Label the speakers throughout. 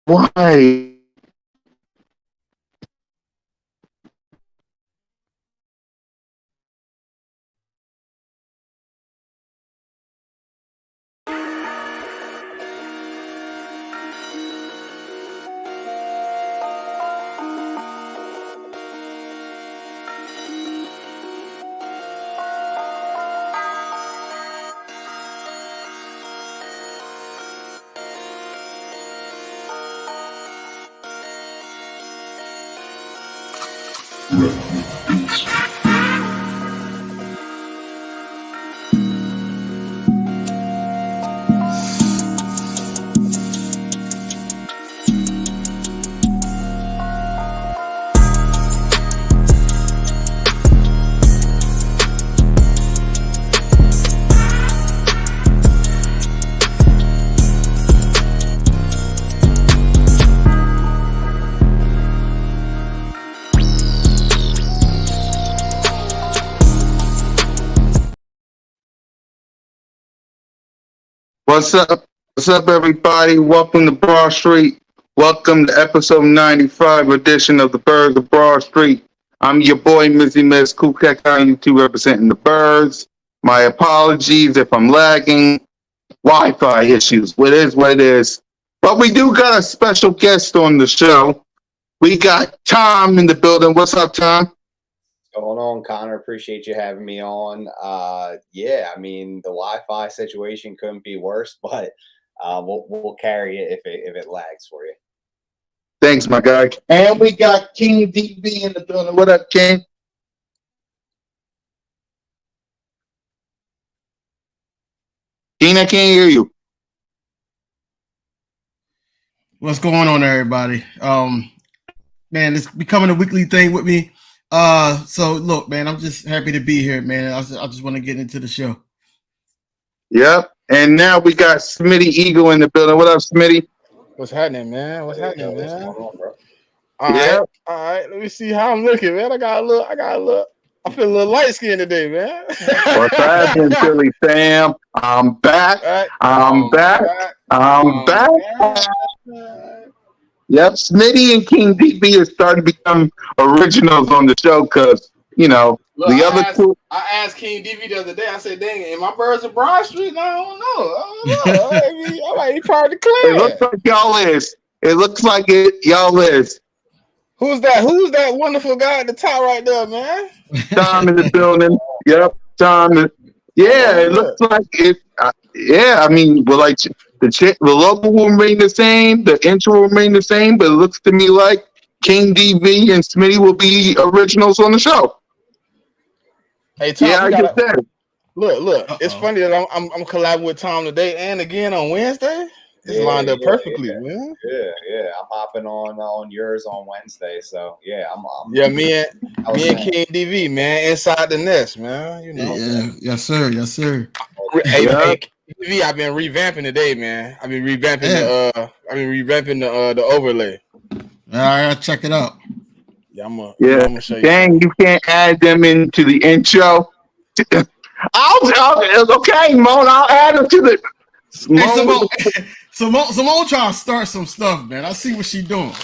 Speaker 1: Why? What's up? What's up, everybody? Welcome to Broad Street. Welcome to episode 95 edition of the Birds of Broad Street. I'm your boy, Mizzy Miz Kukek on YouTube representing the Birds. My apologies if I'm lagging. Wi-Fi issues. What is what it is. But we do got a special guest on the show. We got Tom in the building. What's up, Tom?
Speaker 2: Going on, Connor? Appreciate you having me on. Yeah, I mean the Wi-Fi situation couldn't be worse, but we'll carry it if it lags for you.
Speaker 1: Thanks, my guy. And we got King DB in the building. What up, King? King, I can't hear you.
Speaker 3: What's going on, everybody? Man, it's becoming a weekly thing with me. So look, man, I'm just happy to be here, man. I just want to get into the show.
Speaker 1: Yep. And now we got Smitty Eagle in the building. What up, Smitty?
Speaker 4: What's happening, man? What's happening,
Speaker 2: What's
Speaker 4: man?
Speaker 2: going on, bro?
Speaker 4: All
Speaker 1: Yeah.
Speaker 4: right, all right. Let me see how I'm looking, man. I feel a little light skinned today, man.
Speaker 1: What's happening, Philly fam? I'm back.
Speaker 4: Right.
Speaker 1: I'm back. I'm back. Yep. Smitty and King DB are starting to become originals on the show because,
Speaker 4: Look,
Speaker 1: the other two.
Speaker 4: I asked King DV the other day. I said, "Dang, am my birds of Broad Street?" And I don't know. I might be part of the
Speaker 1: It
Speaker 4: clan.
Speaker 1: looks like y'all is. It looks like y'all is.
Speaker 4: Who's that? Who's that wonderful guy at the top right there, man?
Speaker 1: Tom in the building. Yep. Tom. Yeah, it looks like it. Yeah, I mean, well, like the logo will remain the same, the intro will remain the same, but it looks to me like King DV and Smitty will be originals on the show.
Speaker 4: Hey, Tom,
Speaker 1: Yeah, I just said.
Speaker 4: Look. It's funny that I'm collabing with Tom today and again on Wednesday. It's lined up perfectly, man.
Speaker 2: Yeah. I'm hopping on yours on Wednesday, so yeah, I'm
Speaker 4: me and King DV, man, inside the nest, man. You know.
Speaker 3: Yeah, yes, sir.
Speaker 4: Hey, DV, I've been revamping today, man. I've been revamping the overlay.
Speaker 3: I gotta check it out.
Speaker 4: Yeah, I'm gonna show you.
Speaker 1: Dang, you can't add them into the intro. Okay, Mon, I'll add them to the.
Speaker 3: Hey, Simone trying to start some stuff, man. I see what she doing.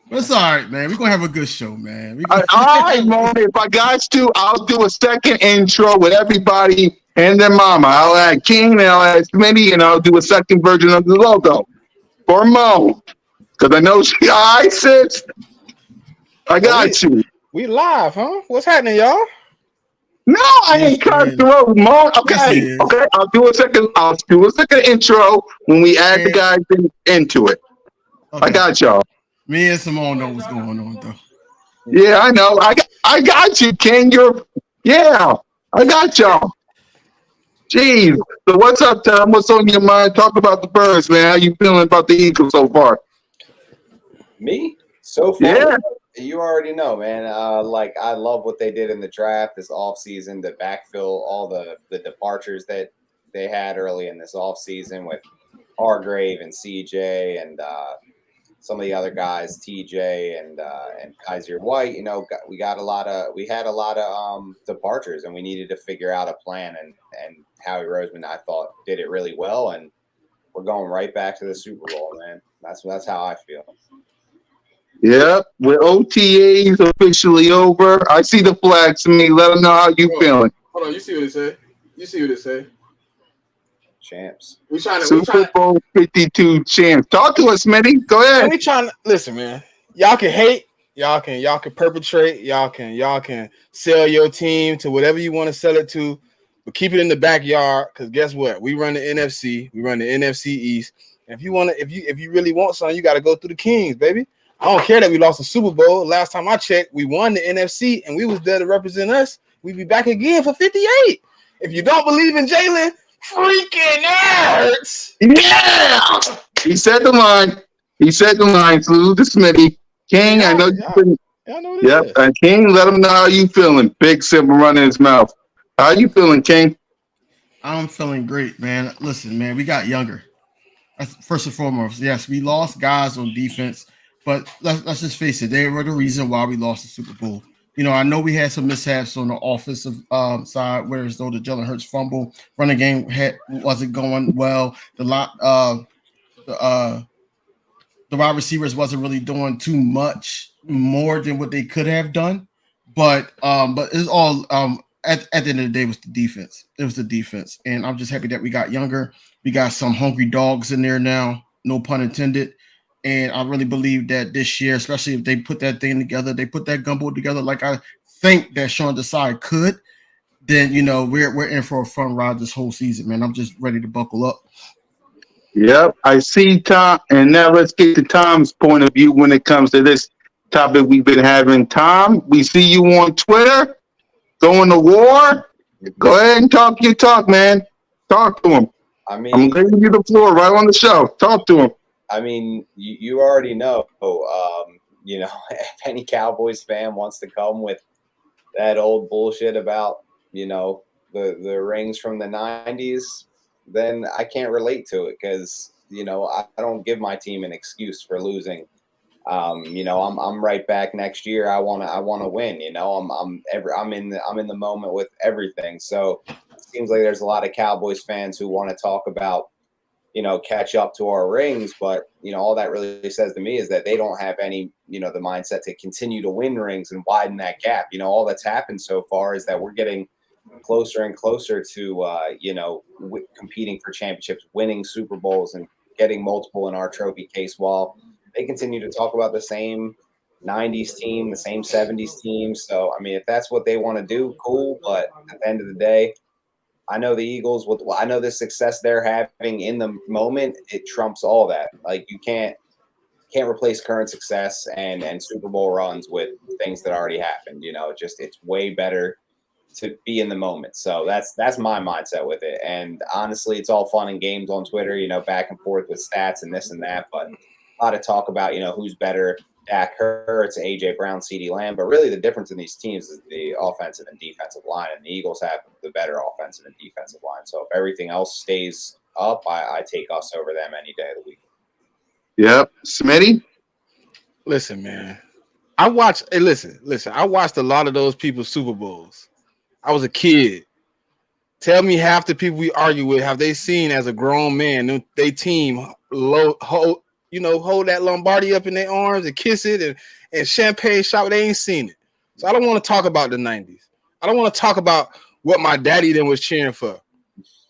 Speaker 3: But it's all right, man. We're gonna have a good show, man.
Speaker 1: All right, Mon. If I got to, I'll do a second intro with everybody and their mama. I'll add King and I'll add Smitty and I'll do a second version of the logo for Mo. Because I know she. All right, sis. I got you.
Speaker 4: We live, huh? What's happening, y'all?
Speaker 1: No, I ain't cut through, Mo. Okay. I'll do a second intro when we add the guys into it. Okay. I got y'all.
Speaker 3: Me and Simone know what's going on, though.
Speaker 1: Yeah, I know. I got you, King. I got y'all. Jeez. So what's up, Tom? What's on your mind? Talk about the Birds, man. How you feeling about the Eagles so far?
Speaker 2: Me? So far?
Speaker 1: Yeah.
Speaker 2: You already know, man. I love what they did in the draft this offseason to backfill all the departures that they had early in this offseason with Hargrave and CJ and some of the other guys, TJ and Kaiser White. We had a lot of departures, and we needed to figure out a plan. And Howie Roseman, I thought, did it really well. And we're going right back to the Super Bowl, man. That's how I feel.
Speaker 1: Yep, with OTAs officially over. I see the flags to me. Let them know how you
Speaker 4: Bro,
Speaker 1: feeling.
Speaker 4: hold on, you see what it say? You see what it say?
Speaker 2: Champs.
Speaker 4: We trying
Speaker 1: Super
Speaker 4: to,
Speaker 1: Bowl 52 champs. Talk to us, Smitty. Go
Speaker 4: man,
Speaker 1: ahead.
Speaker 4: we trying to listen, man. Y'all can hate, y'all can perpetrate, y'all can sell your team to whatever you want to sell it to, but keep it in the backyard. Because guess what? We run the NFC, we run the NFC East. And if you really want something, you got to go through the Kings, baby. I don't care that we lost the Super Bowl. Last time I checked, we won the NFC, and we was there to represent us. We'd be back again for 58. If you don't believe in Jalen, freaking nerds.
Speaker 1: Yeah! He said the line. He said the line. Salute to Smitty. King, I know you've been.
Speaker 4: Y'all know what it
Speaker 1: Yep.
Speaker 4: is.
Speaker 1: And King, let him know how you feeling. Big sip running his mouth. How you feeling, King?
Speaker 3: I'm feeling great, man. Listen, man, we got younger. First and foremost, yes, we lost guys on defense, but let's just face it, they were the reason why we lost the Super Bowl. You know, I know we had some mishaps on the offensive side, whereas though the Jalen Hurts fumble, running game wasn't going well. The wide receivers wasn't really doing too much more than what they could have done. But it's all at the end of the day, it was the defense. It was the defense. And I'm just happy that we got younger. We got some hungry dogs in there now, no pun intended. And I really believe that this year, especially if they put that thing together, they put that gumbo together like I think that Sean Desai could, then you know we're in for a fun ride this whole season, man. I'm just ready to buckle up.
Speaker 1: Yep, I see Tom. And now let's get to Tom's point of view when it comes to this topic we've been having. Tom, we see you on Twitter going to war. Go ahead and talk your talk, man. Talk to him.
Speaker 2: I
Speaker 1: I'm
Speaker 2: mean,
Speaker 1: giving you the floor right on the show. Talk to him.
Speaker 2: I mean, you already know. You know, if any Cowboys fan wants to come with that old bullshit about the rings from the '90s, then I can't relate to it because I don't give my team an excuse for losing. I'm right back next year. I wanna win. I'm in the moment with everything. So it seems like there's a lot of Cowboys fans who want to talk about catch up to our rings, but all that really says to me is that they don't have any the mindset to continue to win rings and widen that gap. All that's happened so far is that we're getting closer and closer to competing for championships, winning Super Bowls, and getting multiple in our trophy case, while they continue to talk about the same '90s team, the same '70s team. So I mean, if that's what they want to do, cool. But at the end of the day, I know the Eagles. I know the success they're having in the moment, it trumps all that. Like you can't replace current success and Super Bowl runs with things that already happened. It's way better to be in the moment. So that's my mindset with it. And honestly, it's all fun and games on Twitter, back and forth with stats and this and that. But a lot of talk about, who's better, Dak Hurts, AJ Brown, CeeDee Lamb. But really the difference in these teams is the offensive and defensive line. And the Eagles have the better offensive and defensive line. So if everything else stays up, I take us over them any day of the week.
Speaker 1: Yep. Smitty?
Speaker 4: Listen, man. I watched I watched a lot of those people's Super Bowls. I was a kid. Tell me half the people we argue with have they seen as a grown man they team hold that Lombardi up in their arms and kiss it and champagne shot. They ain't seen it. So I don't want to talk about the 90s. I don't want to talk about what my daddy then was cheering for.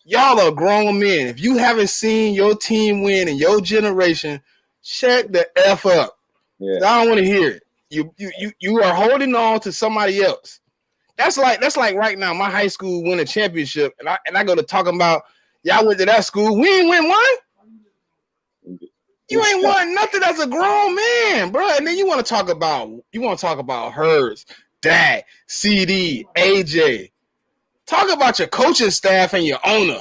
Speaker 4: Y'all are grown men. If you haven't seen your team win in your generation, shut the F up.
Speaker 2: Yeah.
Speaker 4: I don't want to hear it. You are holding on to somebody else. That's like right now. My high school win a championship, and I go to talking about y'all went to that school. We ain't win one. You ain't won nothing as a grown man, bro. And then you want to talk about Hurts, Dak, CD, AJ. Talk about your coaching staff and your owner.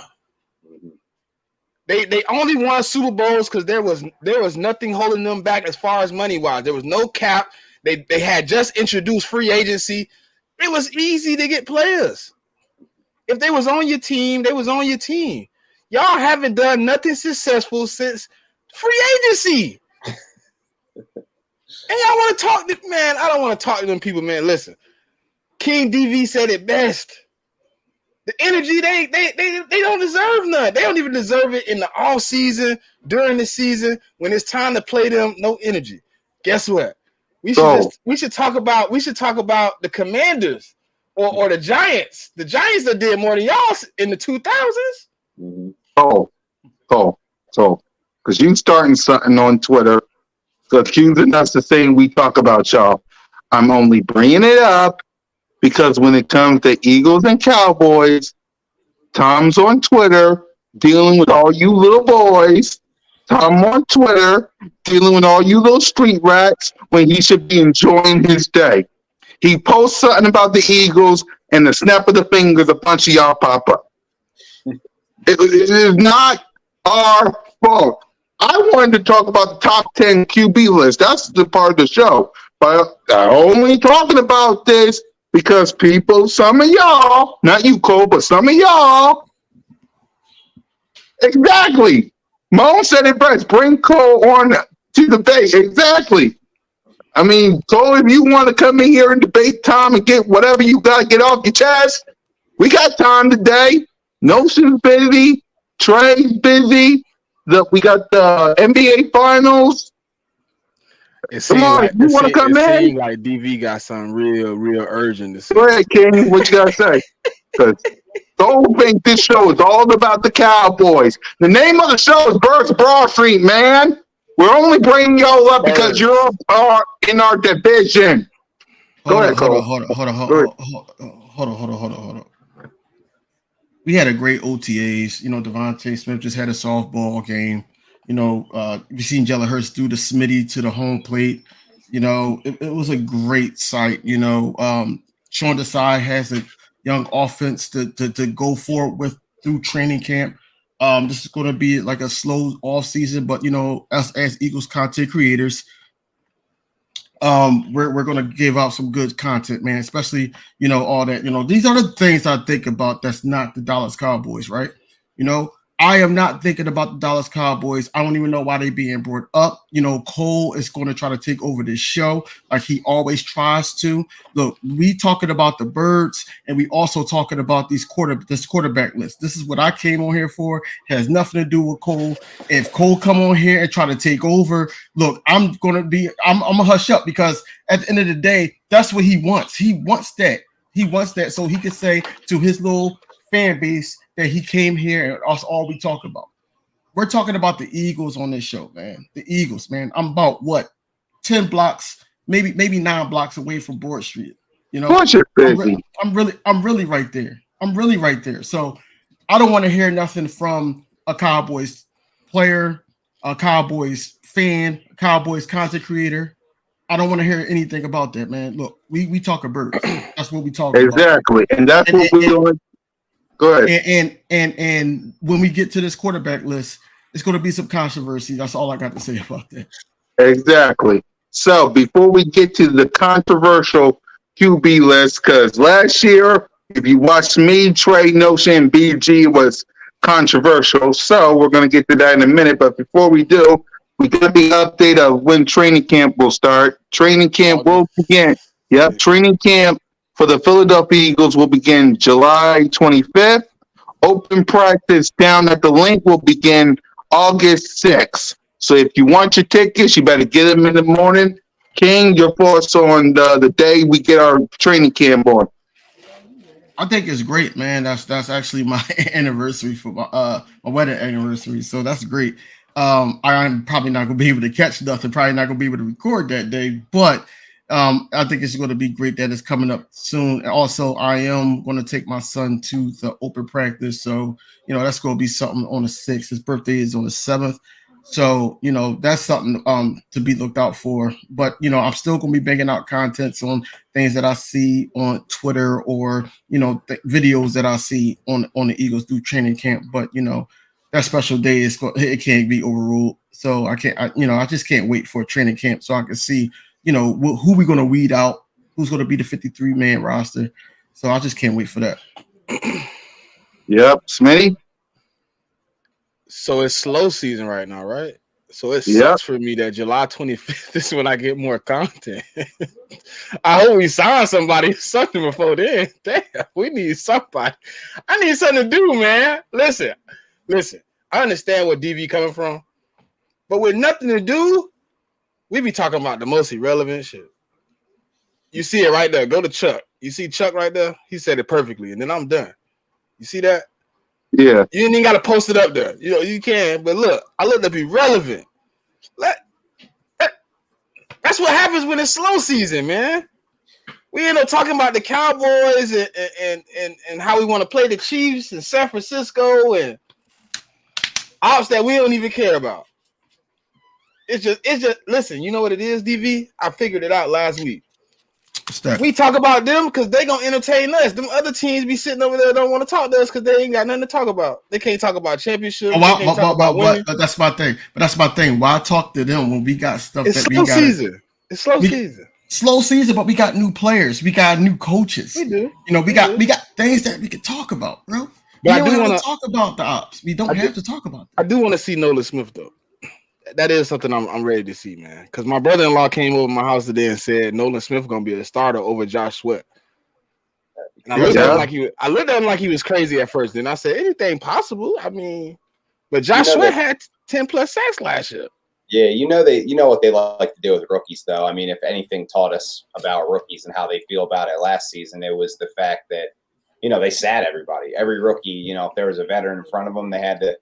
Speaker 4: They only won Super Bowls because there was nothing holding them back as far as money wise. There was no cap. They had just introduced free agency. It was easy to get players. If they was on your team, they was on your team. Y'all haven't done nothing successful since free agency. And y'all want to talk to, man, I don't want to talk to them people, man. Listen, King DV said it best. The energy they don't deserve none. They don't even deserve it in the off season, during the season, when it's time to play them. No energy. Guess what? We should talk about the Commanders or the Giants. The Giants that did more than y'all in the 2000s.
Speaker 1: Because you starting something on Twitter, accusing us of saying we talk about y'all. I'm only bringing it up because when it comes to Eagles and Cowboys, Tom's on Twitter dealing with all you little boys. Tom on Twitter dealing with all you little street rats when he should be enjoying his day. He posts something about the Eagles, and the snap of the fingers, a bunch of y'all pop up. It is not our fault. I wanted to talk about the top 10 QB list. That's the part of the show. But I'm only talking about this because people, some of y'all, not you, Cole, but some of y'all, exactly. Moan said it best. Bring Cole on to debate. Exactly. I mean, Cole, if you want to come in here and debate Tom and get whatever you got to get off your chest, we got time today. Notion's busy. Trey's busy. We got the NBA Finals. Come on,
Speaker 4: like,
Speaker 1: you want to come in?
Speaker 4: It seems like DV got something real urgent to say.
Speaker 1: Go ahead, King. What you got to say? Because don't think this show is all about the Cowboys. The name of the show is B.O.B.S Broad Street, man. We're only bringing y'all up because you're in our division. Go ahead, Cole.
Speaker 3: Hold on. We had a great OTAs. You know, Devontae Smith just had a softball game. You know, we seen Jalen Hurts do the Smitty to the home plate. You know, it was a great sight. You know, Sean Desai has a young offense to go forward with through training camp. This is going to be like a slow off season, but you know, us as Eagles content creators, we're going to give out some good content, man. Especially, you know, all that. You know, these are the things I think about. That's not the Dallas Cowboys, right? You know, I am not thinking about the Dallas Cowboys. I don't even know why they being brought up. You know, Cole is going to try to take over this show like he always tries to. Look, we talking about the birds, and we also talking about this quarterback list. This is what I came on here for. It has nothing to do with Cole. If Cole come on here and try to take over, look, I'm gonna hush up because at the end of the day, that's what he wants. He wants that. He wants that so he can say to his little fan base that he came here and that's all we talk about. We're talking about the Eagles on this show, man. The Eagles, man. I'm about 10 blocks, maybe 9 blocks away from Broad Street. You know, I'm really right there. I'm really right there. So I don't want to hear nothing from a Cowboys player, a Cowboys fan, a Cowboys content creator. I don't want to hear anything about that, man. Look, we talk birds. That's what we talk about.
Speaker 1: Exactly. And that's what we're doing. Go ahead.
Speaker 3: And when we get to this quarterback list, it's going to be some controversy. That's all I got to say about that.
Speaker 1: Exactly. So before we get to the controversial QB list, because last year, if you watched me, Trey, Notion, BG was controversial. So we're going to get to that in a minute. But before we do, we got the update of when training camp will start. Training camp will begin. Yep, training camp for the Philadelphia Eagles will begin July 25th. Open practice down at the link will begin August 6th. So if you want your tickets, you better get them in the morning. King, your thoughts on the day we get our training camp on?
Speaker 3: I think it's great, man. That's actually my anniversary for my wedding anniversary. So that's great. I'm probably not gonna be able to catch nothing, probably not gonna be able to record that day, but I think it's going to be great that it's coming up soon. And also, I am going to take my son to the open practice. So, you know, that's going to be something on the 6th. His birthday is on the 7th. So, you know, that's something to be looked out for. But, you know, I'm still going to be banging out contents on things that I see on Twitter or, you know, videos that I see on the Eagles do training camp. But, you know, that special day it can't be overruled. So I just can't wait for a training camp so I can see, you know, who we're going to weed out, who's going to be the 53-man roster. So I just can't wait for that.
Speaker 1: Yep. Smitty?
Speaker 4: So it's slow season right now, right? So it
Speaker 1: Yep.
Speaker 4: sucks for me that July 25th is when I get more content. I hope we sign somebody something before then. Damn, we need somebody. I need something to do, man. Listen. I understand where DV coming from, but with nothing to do, we be talking about the most irrelevant shit. You see it right there. Go to Chuck. You see Chuck right there? He said it perfectly, and then I'm done. You see that?
Speaker 1: Yeah.
Speaker 4: You ain't even got to post it up there. You know, you can, but look, I look to be relevant. That's what happens when it's slow season, man. We end up talking about the Cowboys and how we want to play the Chiefs in San Francisco and ops that we don't even care about. It's just listen, you know what it is, DV? I figured it out last week.
Speaker 3: What's that?
Speaker 4: We talk about them because they gonna entertain us. Them other teams be sitting over there don't want to talk to us because they ain't got nothing to talk about. They can't talk about championships. They can't talk about winning.
Speaker 3: But that's my thing. But that's my thing. Why talk to them when we got stuff
Speaker 4: It's
Speaker 3: that
Speaker 4: slow
Speaker 3: we got?
Speaker 4: season. It's slow season.
Speaker 3: Slow season, but we got new players. We got new coaches.
Speaker 4: We do.
Speaker 3: You know, we got things that we can talk about, bro.
Speaker 4: But
Speaker 3: we
Speaker 4: I
Speaker 3: don't
Speaker 4: do
Speaker 3: have
Speaker 4: want
Speaker 3: to talk about the ops. We don't have to talk about
Speaker 4: I
Speaker 3: that.
Speaker 4: do want to see Nolan Smith though. That is something I'm ready to see, man. Because my brother-in-law came over my house today and said Nolan Smith gonna be a starter over Josh Sweat. And I looked at him like he was crazy at first. Then I said, anything possible. I mean, but Josh Sweat had 10 plus sacks last year.
Speaker 2: Yeah, you know what they like to do with rookies, though. I mean, if anything taught us about rookies and how they feel about it last season, it was the fact that, they sat everybody. Every rookie, if there was a veteran in front of them, they had to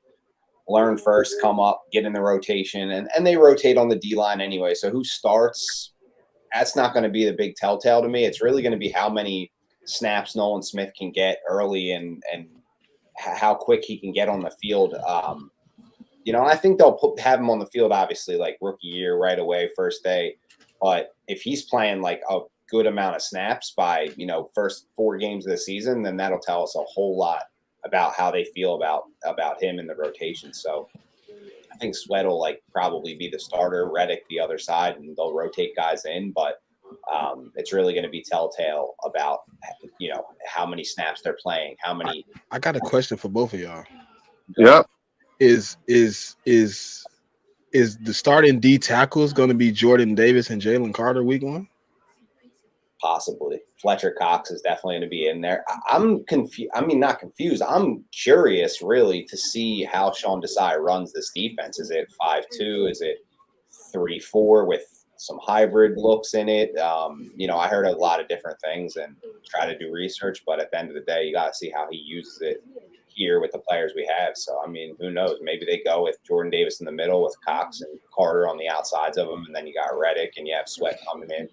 Speaker 2: learn first, come up, get in the rotation, and they rotate on the D-line anyway. So who starts, that's not going to be the big telltale to me. It's really going to be how many snaps Nolan Smith can get early and how quick he can get on the field. I think they'll have him on the field, obviously, like rookie year right away, first day. But if he's playing like a good amount of snaps by, first 4 games of the season, then that'll tell us a whole lot about how they feel about him in the rotation. So I think Sweat will probably be the starter, Reddick the other side, and they'll rotate guys in. But it's really going to be telltale about, how many snaps they're playing, how many.
Speaker 4: I got a question for both of y'all.
Speaker 1: Yep.
Speaker 4: Is the starting D tackles going to be Jordan Davis and Jalen Carter week 1?
Speaker 2: Possibly. Fletcher Cox is definitely going to be in there. I'm confused. I mean, not confused. I'm curious, really, to see how Sean Desai runs this defense. Is it 5-2? Is it 3-4 with some hybrid looks in it? I heard a lot of different things and try to do research, but at the end of the day, you got to see how he uses it here with the players we have. So, I mean, who knows? Maybe they go with Jordan Davis in the middle with Cox and Carter on the outsides of them, and then you got Reddick and you have Sweat coming in.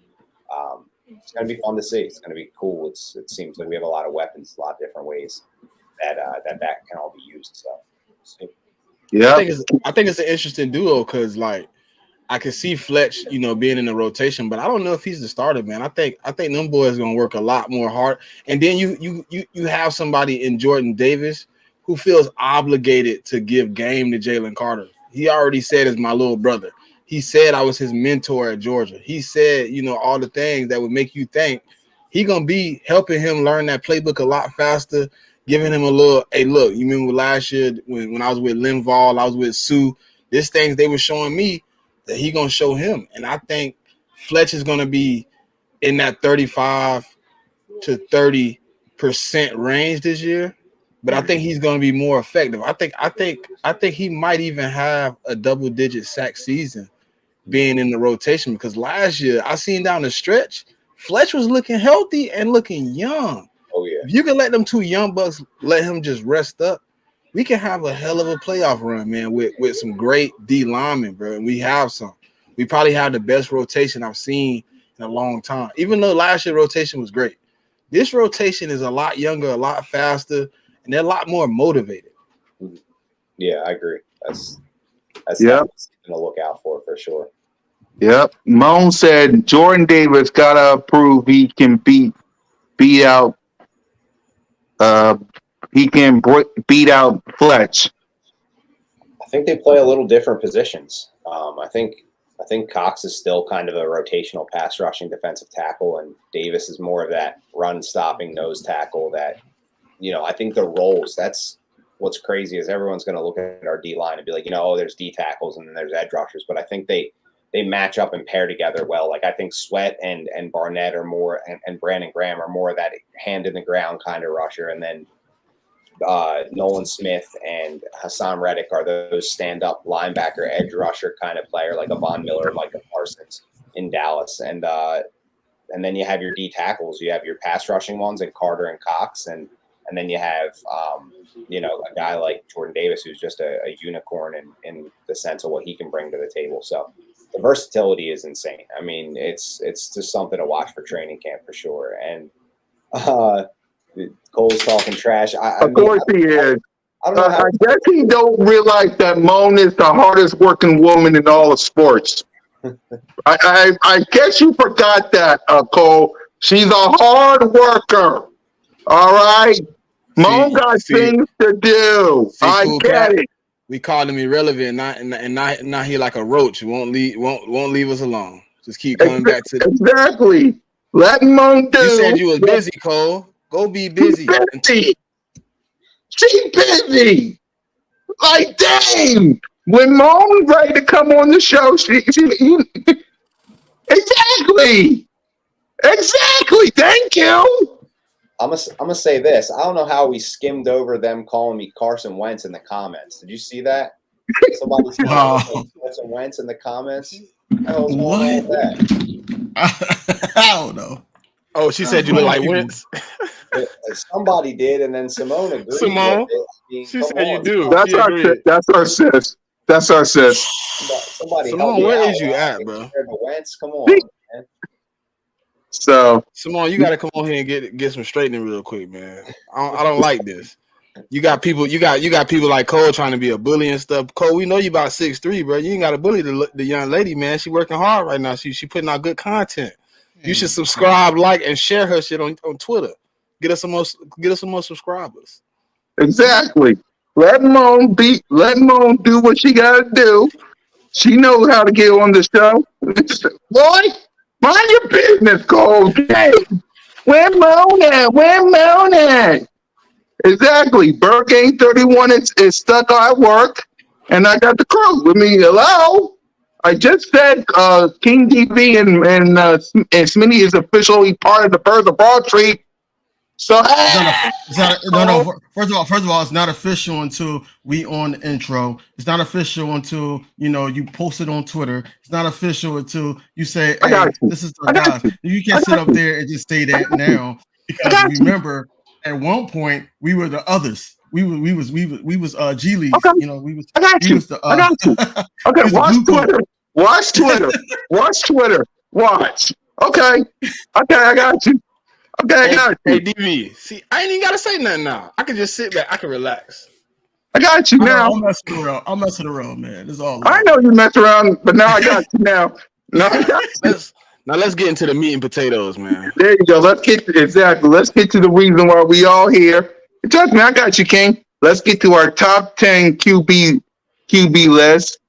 Speaker 2: It's going to be fun to see. It's going to be cool. It seems like we have a lot of weapons, a lot of different ways that can all be used. So, we'll see.
Speaker 1: Yeah.
Speaker 4: I think it's an interesting duo because, I can see Fletch, being in the rotation, but I don't know if he's the starter, man. I think them boys gonna work a lot more hard. And then you have somebody in Jordan Davis who feels obligated to give game to Jalen Carter. He already said it's my little brother. He said I was his mentor at Georgia. He said, all the things that would make you think he gonna be helping him learn that playbook a lot faster, giving him a little, hey, look, you remember last year when I was with Linval, I was with Sue, these things they were showing me that he gonna show him. And I think Fletch is gonna be in that 35 to 30% range this year. But I think he's gonna be more effective. I think he might even have a double-digit sack season being in the rotation because last year I seen down the stretch, Fletch was looking healthy and looking young.
Speaker 2: Oh yeah.
Speaker 4: If you can let them 2 young bucks let him just rest up, we can have a hell of a playoff run, man, with some great D linemen, bro. And we have some. We probably have the best rotation I've seen in a long time. Even though last year's rotation was great. This rotation is a lot younger, a lot faster, and they're a lot more motivated.
Speaker 2: Yeah, I agree. That's
Speaker 1: Yep.
Speaker 2: something to look out for sure.
Speaker 1: Yep. Moan said Jordan Davis gotta prove he can beat out beat out Fletch.
Speaker 2: I think they play a little different positions. I think Cox is still kind of a rotational pass rushing defensive tackle, and Davis is more of that run stopping nose tackle. That I think the roles what's crazy is everyone's going to look at our D line and be like, oh, there's D tackles and then there's edge rushers, but I think they match up and pair together well. Like I think Sweat and Barnett are more, and Brandon Graham are more of that hand in the ground kind of rusher, and then Nolan Smith and Hassan Reddick are those stand-up linebacker edge rusher kind of player, like a Von Miller, like a Parsons in Dallas, and then you have your D tackles, you have your pass rushing ones, and Carter and Cox, and then you have a guy like Jordan Davis who's just a unicorn in the sense of what he can bring to the table. So the versatility is insane. I mean, it's just something to watch for training camp for sure. And Cole's talking trash.
Speaker 1: Of course he is.
Speaker 2: I don't know how.
Speaker 1: I guess he don't realize that Moan is the hardest working woman in all of sports. I guess you forgot that, Cole. She's a hard worker. All right. Moan got things to do. I get it.
Speaker 4: We called him irrelevant, and not he like a roach. Won't leave us alone. Just keep coming back to
Speaker 1: exactly. Let Moan do.
Speaker 4: You said you was busy, Cole. Go be busy.
Speaker 1: She's busy. Like, dang. When Moan's ready to come on the show, exactly. Thank you.
Speaker 2: I'm gonna say this. I don't know how we skimmed over them calling me Carson Wentz in the comments. Did you see that? Somebody said Carson Wentz in the comments. What?
Speaker 3: I don't know.
Speaker 4: Oh, she said you look like Wentz.
Speaker 2: Somebody did, and then Simone agreed.
Speaker 4: Simone, she said you do.
Speaker 1: That's our sis.
Speaker 2: Somebody,
Speaker 4: Simone, where is you at, bro?
Speaker 2: Wentz, come on, man.
Speaker 1: So,
Speaker 4: Simone, you got to come on here and get some straightening real quick, man. I don't like this. You got people like Cole trying to be a bully and stuff. Cole, we know you about 6'3", bro. You ain't got to bully the young lady, man. She working hard right now. She putting out good content. You should subscribe, like, and share her shit on Twitter. Get us some more subscribers.
Speaker 1: Exactly. Let Moan do what she gotta do. She knows how to get on the show. Boy, mind your business, Cole. Hey, where Moan at? Exactly. Burke ain't 31 is stuck at work, and I got the crew with me. Hello. I just said King DV and Smitty is officially part of the Birds of Broad Street. So
Speaker 3: no. First of all, it's not official until we on the intro. It's not official until you post it on Twitter. It's not official until you say, "Hey, this is the guys." You can't sit up there and just say that now, because remember, at one point we were the others. We was G League.
Speaker 1: Okay.
Speaker 3: We was.
Speaker 1: I got you. I got you. Okay, watch Twitter. Watch. Okay, I got you. Okay, I got you.
Speaker 4: Hey, DV. See, I ain't even gotta say nothing now. I can just sit back. I can relax.
Speaker 1: I got you now.
Speaker 3: I'm messing around, man. It's all.
Speaker 1: I know you mess around, but now I got you now.
Speaker 4: Let's get into the meat and potatoes, man.
Speaker 1: There you go. Let's get to the reason why we all here. Trust me, I got you, King. Let's get to our top 10 QB list.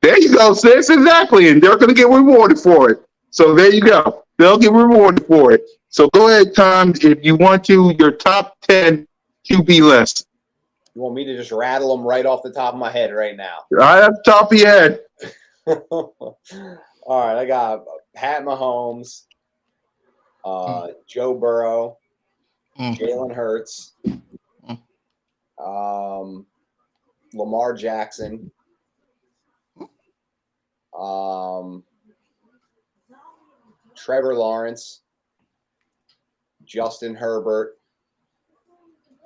Speaker 1: There you go, sis. Exactly. And they're going to get rewarded for it. So there you go. They'll get rewarded for it. So go ahead, Tom, if you want to, your top 10 QB list.
Speaker 2: You want me to just rattle them right off the top of my head right now?
Speaker 1: Right off the top of your head.
Speaker 2: All right. I got Pat Mahomes, Joe Burrow, Jalen Hurts, Lamar Jackson, Trevor Lawrence, Justin Herbert,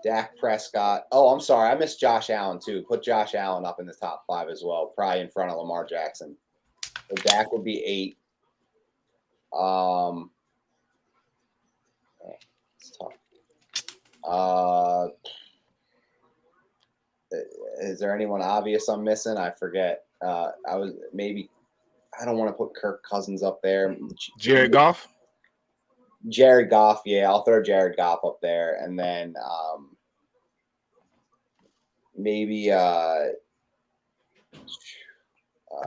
Speaker 2: Dak Prescott. Oh, I'm sorry. I missed Josh Allen, too. Put Josh Allen up in the top 5 as well, probably in front of Lamar Jackson. So Dak would be 8. It's tough. Is there anyone obvious I'm missing? I forget. I don't want to put Kirk Cousins up there.
Speaker 4: Jared Goff?
Speaker 2: Jared Goff, yeah. I'll throw Jared Goff up there. And then maybe
Speaker 4: I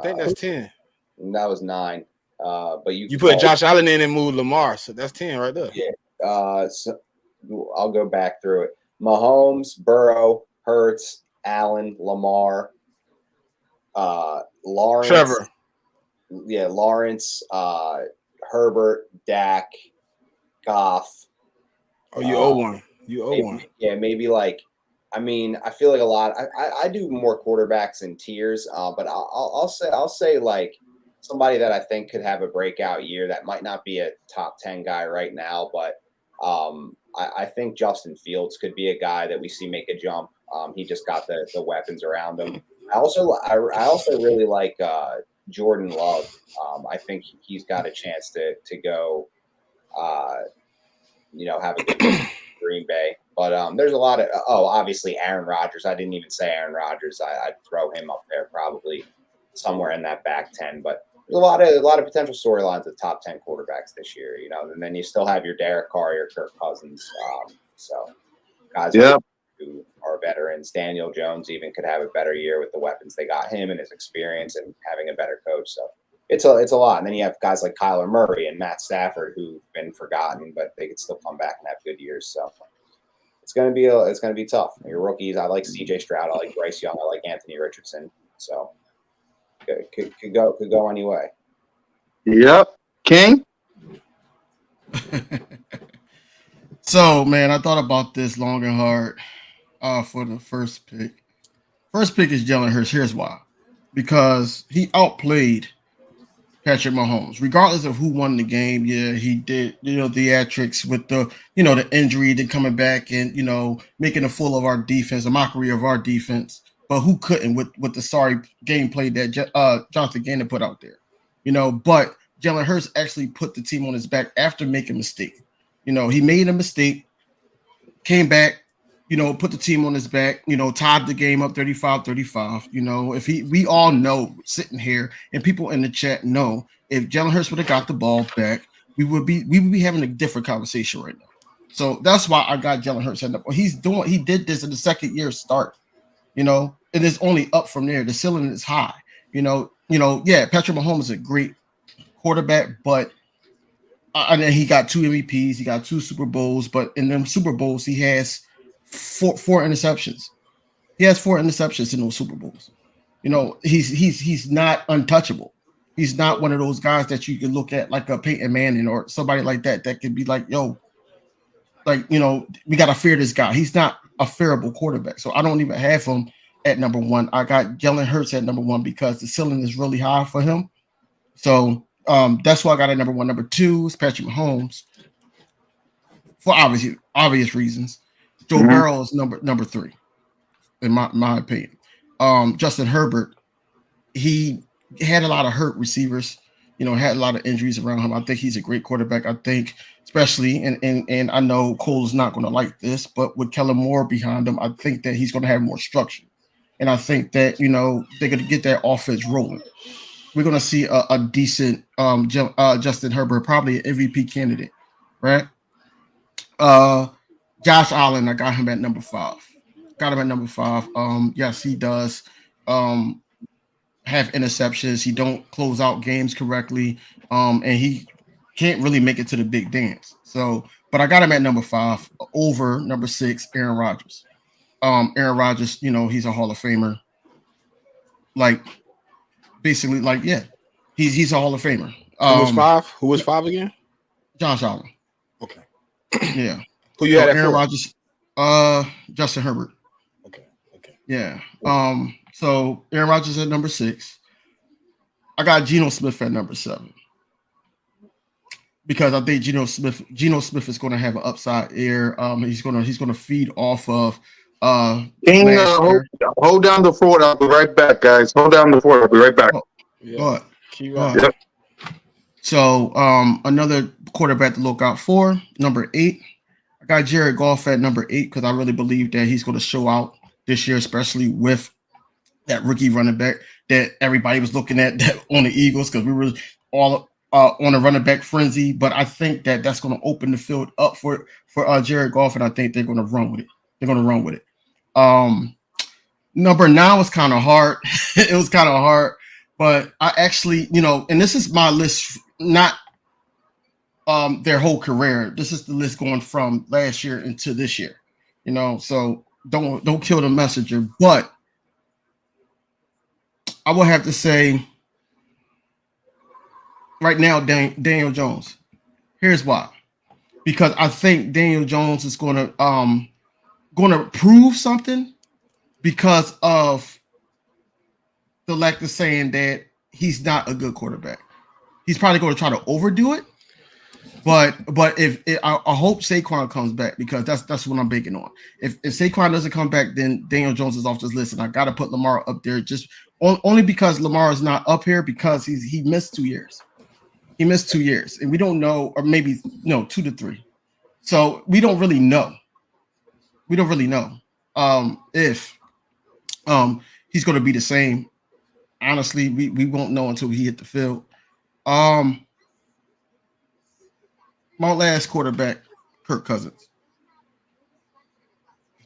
Speaker 4: think that's 10.
Speaker 2: That was 9. But you
Speaker 4: put Josh Allen in and move Lamar, so that's 10 right there.
Speaker 2: Yeah. I'll go back through it. Mahomes, Burrow, Hurts, Allen, Lamar, Lawrence.
Speaker 4: Trevor.
Speaker 2: Yeah, Lawrence, Herbert, Dak, Goff.
Speaker 4: Oh, you owe one. You owe one.
Speaker 2: Yeah, maybe like. I mean, I feel like a lot. I do more quarterbacks in tiers, but I'll say like somebody that I think could have a breakout year that might not be a top 10 guy right now, but I think Justin Fields could be a guy that we see make a jump. He just got the weapons around him. I also really like Jordan Love. I think he's got a chance to go, have a good year in Green Bay. But there's a lot of obviously Aaron Rodgers. I didn't even say Aaron Rodgers. I'd throw him up there probably somewhere in that back 10. But there's a lot of potential storylines of top 10 quarterbacks this year. And then you still have your Derek Carr, your Kirk Cousins. So guys who are veterans. Daniel Jones even could have a better year with the weapons they got him and his experience and having a better coach. So it's a lot. And then you have guys like Kyler Murray and Matt Stafford who've been forgotten, but they could still come back and have good years. So it's gonna be tough. Your rookies, I like CJ Stroud, I like Bryce Young, I like Anthony Richardson. So could go any way.
Speaker 1: Yep. King?
Speaker 3: So, man, I thought about this long and hard for the first pick. First pick is Jalen Hurts. Here's why. Because he outplayed Patrick Mahomes, regardless of who won the game. Yeah, he did, theatrics with the injury, then coming back and, making a fool of our defense, a mockery of our defense. But who couldn't with the sorry gameplay that Jonathan Gannon put out there, but Jalen Hurts actually put the team on his back after making a mistake. He made a mistake, came back, put the team on his back, tied the game up 35-35. We all know sitting here and people in the chat know if Jalen Hurts would have got the ball back, we would be having a different conversation right now. So that's why I got Jalen Hurts. He did this in the second year start, it is only up from there. The ceiling is high, Patrick Mahomes is a great quarterback, but and then he got 2 MVPs, he got 2 Super Bowls, but in them Super Bowls, he has four interceptions. He has 4 interceptions in those Super Bowls. He's not untouchable. He's not one of those guys that you can look at like a Peyton Manning or somebody like that could be like, we gotta fear this guy. He's not a fearable quarterback. So I don't even have him at number 1. I got Jalen Hurts at number 1 because the ceiling is really high for him. So that's why I got at number 1. Number 2 is Patrick Mahomes for obvious reasons. Joe Burrow is number 3, in my opinion. Justin Herbert, he had a lot of hurt receivers, had a lot of injuries around him. I think he's a great quarterback. I think, especially, and I know Cole is not going to like this, but with Kellen Moore behind him, I think that he's going to have more structure. And I think that, they're going to get that offense rolling. We're going to see a decent Justin Herbert, probably an MVP candidate, right? Josh Allen, I got him at number 5. Yes, he does have interceptions. He don't close out games correctly, and he can't really make it to the big dance. So, but I got him at number 5 over number 6, Aaron Rodgers. Aaron Rodgers, he's a Hall of Famer. Basically, he's a Hall of Famer.
Speaker 4: Who was 5? Who was 5 again?
Speaker 3: Josh Allen.
Speaker 4: Okay.
Speaker 3: Yeah.
Speaker 4: Who you had at
Speaker 3: Aaron
Speaker 4: 4?
Speaker 3: Rodgers, Justin Herbert.
Speaker 4: Okay.
Speaker 3: Yeah. So Aaron Rodgers at number 6. I got Geno Smith at number 7. Because I think Geno Smith is going to have an upside here. He's gonna feed off of
Speaker 1: King, hold down the fort. I'll be right back, guys. Hold down the fort. I'll be right back.
Speaker 3: Go ahead. Yep. So another quarterback to look out for, number 8. I got Jared Goff at number 8 because I really believe that he's going to show out this year, especially with that rookie running back that everybody was looking at that on the Eagles because we were all on a running back frenzy. But I think that that's going to open the field up for Jared Goff, and I think they're going to run with it. Number 9 was kind of hard. It was kind of hard, but I actually, and this is my list, not their whole career. This is the list going from last year into this year. So don't kill the messenger. But I will have to say right now, Daniel Jones. Here's why. Because I think Daniel Jones is going to prove something because of the lack of saying that he's not a good quarterback. He's probably going to try to overdo it. But I hope Saquon comes back, because that's what I'm banking on. If Saquon doesn't come back, then Daniel Jones is off this list, and I got to put Lamar up there just only because Lamar is not up here because he missed 2 years. He missed 2 years, and we don't know, or maybe 2 to 3. So we don't really know. If he's going to be the same. Honestly, we won't know until he hit the field. My last quarterback, Kirk Cousins.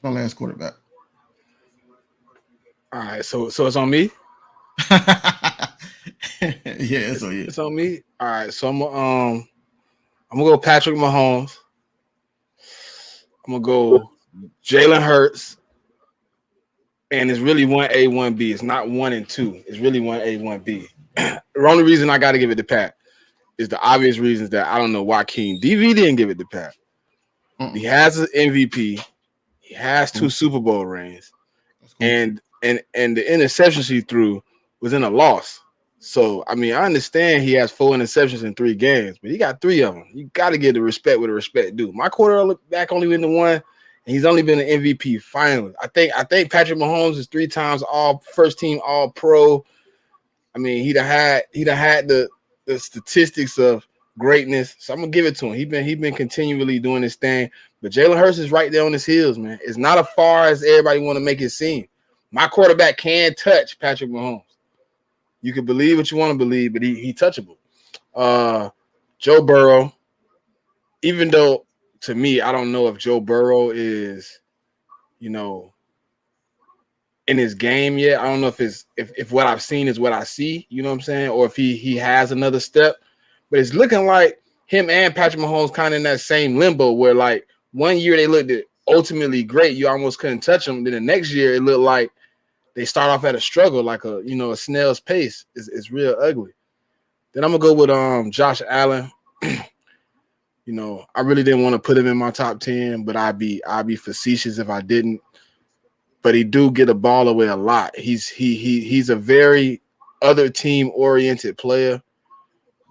Speaker 3: My last quarterback.
Speaker 4: All right, so it's on me.
Speaker 3: Yeah, it's on you.
Speaker 4: It's on me. All right, so I'm gonna go Patrick Mahomes. I'm gonna go Jalen Hurts, and it's really 1A, 1B. It's not 1 and 2. It's really 1A, 1B. The only reason I got to give it to Pat is the obvious reasons that I don't know why King DV didn't give it to Pat. He has an MVP. He has 2 Super Bowl rings, and the interceptions he threw was in a loss. So I mean, I understand he has 4 interceptions in 3 games, but he got 3 of them. You got to give the respect where the respect due. My quarterback only went to 1, and he's only been an MVP finally. I think Patrick Mahomes is 3 times all first team All Pro. I mean, he'd have had the statistics of greatness. So I'm gonna give it to him. He's been continually doing this thing. But Jalen Hurts is right there on his heels, man. It's not as far as everybody want to make it seem. My quarterback can touch Patrick Mahomes. You can believe what you want to believe, but he touchable. Joe Burrow, even though to me, I don't know if Joe Burrow is, in his game yet. I don't know if what I've seen is what I see, you know what I'm saying, or if he has another step. But it's looking like him and Patrick Mahomes kind of in that same limbo where, like, one year they looked ultimately great, you almost couldn't touch them. Then the next year it looked like they start off at a struggle, like a snail's pace. It's real ugly. Then I'm gonna go with Josh Allen. I really didn't want to put him in my top 10, but I'd be facetious if I didn't. But he do get a ball away a lot. He's a very other team oriented player,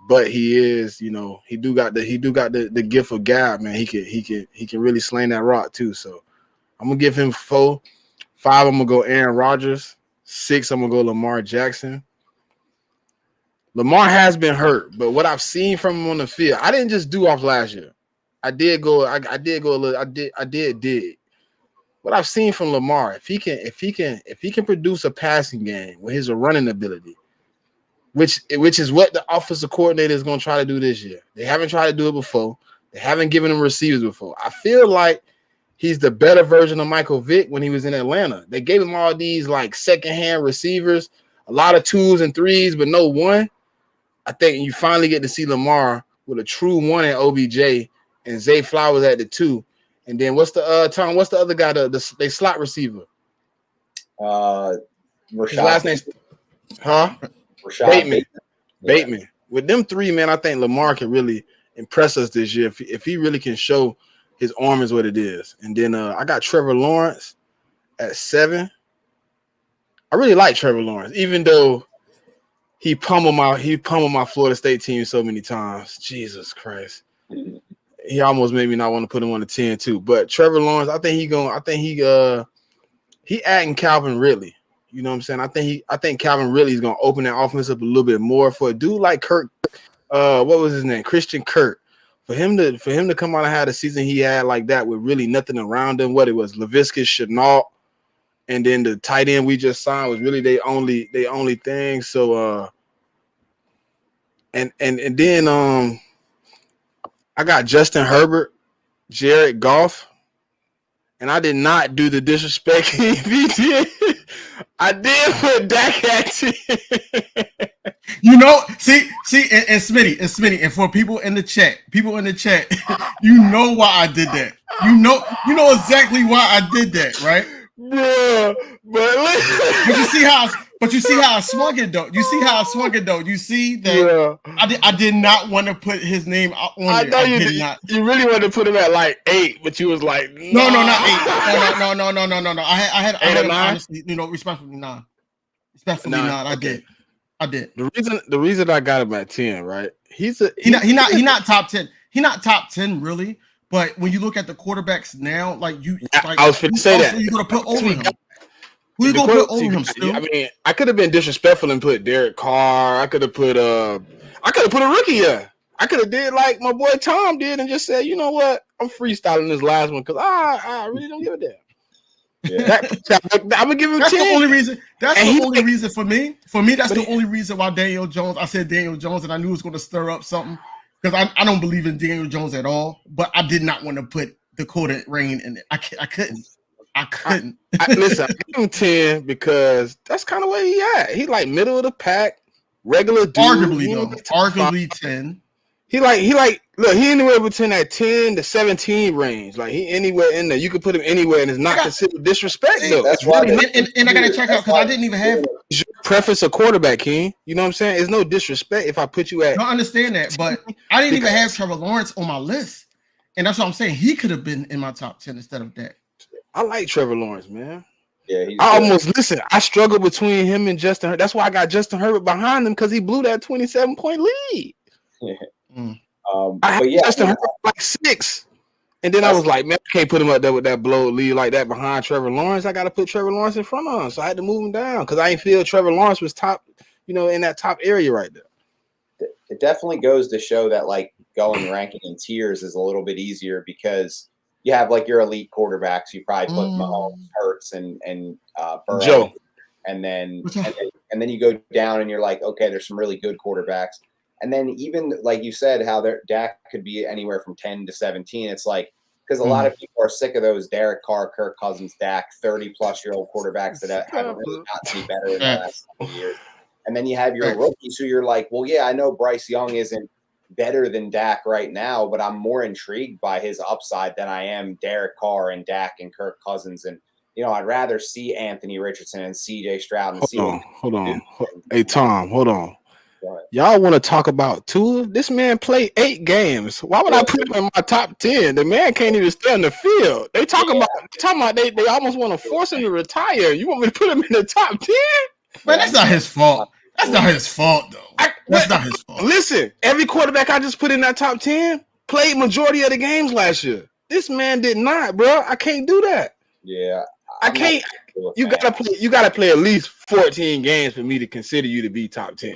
Speaker 4: but he is, he do got the gift of gab, man. He can really sling that rock too. So I'm gonna give him 4. 5, I'm gonna go Aaron Rodgers. 6, I'm gonna go Lamar Jackson. Lamar has been hurt, but what I've seen from him on the field, I didn't just do off last year. I did go a little. I did. What I've seen from Lamar, if he can produce a passing game with his running ability, which is what the offensive coordinator is going to try to do this year. They haven't tried to do it before. They haven't given him receivers before. I feel like he's the better version of Michael Vick when he was in Atlanta. They gave him all these like secondhand receivers, a lot of 2s and 3s, but no 1. I think you finally get to see Lamar with a true 1 at OBJ and Zay Flowers at the 2. And then what's the other guy, they slot receiver? His last name, Bateman. With them 3, man, I think Lamar can really impress us this year if he really can show his arm is what it is. And then I got Trevor Lawrence at 7. I really like Trevor Lawrence, even though he pummeled my Florida State team so many times. Jesus Christ. He almost made me not want to put him on the 10 too. But Trevor Lawrence, I think he adding Calvin Ridley. You know what I'm saying? I think Calvin Ridley is gonna open that offense up a little bit more for a dude like Kirk. What was his name? Christian Kirk. For him to come out and have the season he had like that with really nothing around him. What it was, Laviska Shenault, and then the tight end we just signed was really they only thing. So and then I got Justin Herbert, Jared Goff, and I did not do the disrespect he did. I did put Dak at 10.
Speaker 3: You know, see, and Smitty, and for people in the chat, you know why I did that. You know exactly why I did that, right?
Speaker 4: Yeah,
Speaker 3: But you see how I swung it though. You see that I did not want to put his name on
Speaker 4: I
Speaker 3: there.
Speaker 4: know
Speaker 3: I
Speaker 4: you
Speaker 3: did
Speaker 4: did.
Speaker 3: not.
Speaker 4: You really wanted to put him at like 8, but you was like,
Speaker 3: No, not 8. No. I had
Speaker 4: 8 or
Speaker 3: him
Speaker 4: 9?
Speaker 3: honestly, respectfully 9. Respectfully
Speaker 4: 9.
Speaker 3: 9.
Speaker 4: Okay.
Speaker 3: I did.
Speaker 4: The reason I got him at 10, right? He's
Speaker 3: not top 10. He's not top 10 really. But when you look at the quarterbacks now, like
Speaker 4: I was finna say that.
Speaker 3: Who you gonna put over him? Who
Speaker 4: The
Speaker 3: you gonna put over him still?
Speaker 4: I mean, I could have been disrespectful and put Derek Carr. I could have put a rookie. Yeah, I could have did like my boy Tom did and just said, you know what, I'm freestyling this last one because I really don't give a damn. Yeah. I'm gonna give him 10.
Speaker 3: That's the only reason. That's the only reason for me. For me, that's the only reason why Daniel Jones. I said Daniel Jones, and I knew it was going to stir up something because I don't believe in Daniel Jones at all. But I did not want to put Dakota Rain in it. I couldn't.
Speaker 4: Listen, I give him 10 because that's kind of where he at. He like middle of the pack, regular dude.
Speaker 3: Arguably 10.
Speaker 4: He look, he anywhere between that 10 to 17 range. Like he anywhere in there. You could put him anywhere and it's not considered disrespect though.
Speaker 2: That's why
Speaker 3: and I gotta check out because I didn't even have
Speaker 4: preference a quarterback, King. You know what I'm saying? It's no disrespect if I put you at.
Speaker 3: I understand that, but I didn't even have Trevor Lawrence on my list. And that's what I'm saying. He could have been in my top 10 instead of that.
Speaker 4: I like Trevor Lawrence, man.
Speaker 2: Yeah,
Speaker 4: I struggled between him and Justin Herbert. That's why I got Justin Herbert behind him because he blew that 27-point lead.
Speaker 2: Yeah.
Speaker 4: I had Justin Herbert like 6. And then I was like, man, I can't put him up there with that blow lead like that behind Trevor Lawrence. I got to put Trevor Lawrence in front of him. So I had to move him down because I didn't feel Trevor Lawrence was top, in that top area right there.
Speaker 2: It definitely goes to show that like going ranking in tiers is a little bit easier because you have like your elite quarterbacks. You probably put Mahomes, Hurts, and Burrow,
Speaker 4: Joe,
Speaker 2: and then you go down and you're like, okay, there's some really good quarterbacks. And then even like you said, how Dak could be anywhere from 10 to 17. It's like because a lot of people are sick of those Derek Carr, Kirk Cousins, Dak, 30-plus-year-old quarterbacks that haven't really gotten any better in the last couple of years. And then you have your rookies who you're like, well, yeah, I know Bryce Young isn't better than Dak right now, but I'm more intrigued by his upside than I am Derek Carr and Dak and Kirk Cousins. And, I'd rather see Anthony Richardson and C.J. Stroud. And
Speaker 4: hold on. Hey, Tom, hold on. Y'all want to talk about Tua? This man played 8 games. Why would I put him in my top 10? The man can't even stay on the field. They talking about they almost want to force him to retire. You want me to put him in the top 10?
Speaker 3: Man, that's not his fault. That's not his fault, though. That's not his fault.
Speaker 4: Listen, every quarterback I just put in that top 10 played majority of the games last year. This man did not, bro. I can't do that.
Speaker 2: Yeah,
Speaker 4: I can't. You gotta play at least 14 games for me to consider you to be top 10.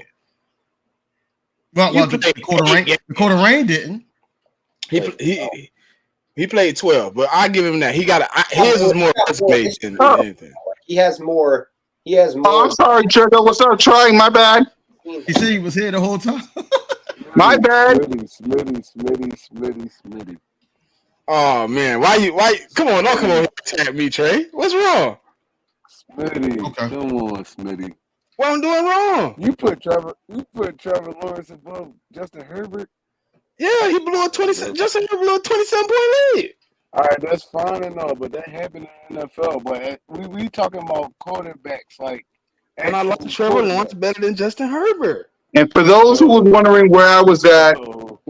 Speaker 3: Well, Dakota Rain didn't.
Speaker 4: He played 12, but I give him that. His is more resume than anything.
Speaker 2: He has more.
Speaker 1: Oh, I'm sorry, Trigger. What's up, Trey? My bad.
Speaker 3: He said he was here the whole time.
Speaker 1: My bad.
Speaker 5: Smitty.
Speaker 4: Oh man, why? Come on, don't come on here and tap me, Trey. What's wrong?
Speaker 5: Smitty, come on, Smitty.
Speaker 4: What I'm doing wrong?
Speaker 5: You put Trevor Lawrence above Justin Herbert.
Speaker 4: Yeah, he blew a 27. Justin Herbert blew a 27-point lead.
Speaker 5: All right, that's fine and all, but that happened in the NFL. But we talking about quarterbacks like.
Speaker 4: And I like Trevor Lawrence better than Justin Herbert.
Speaker 1: And for those who was wondering where I was at,
Speaker 5: all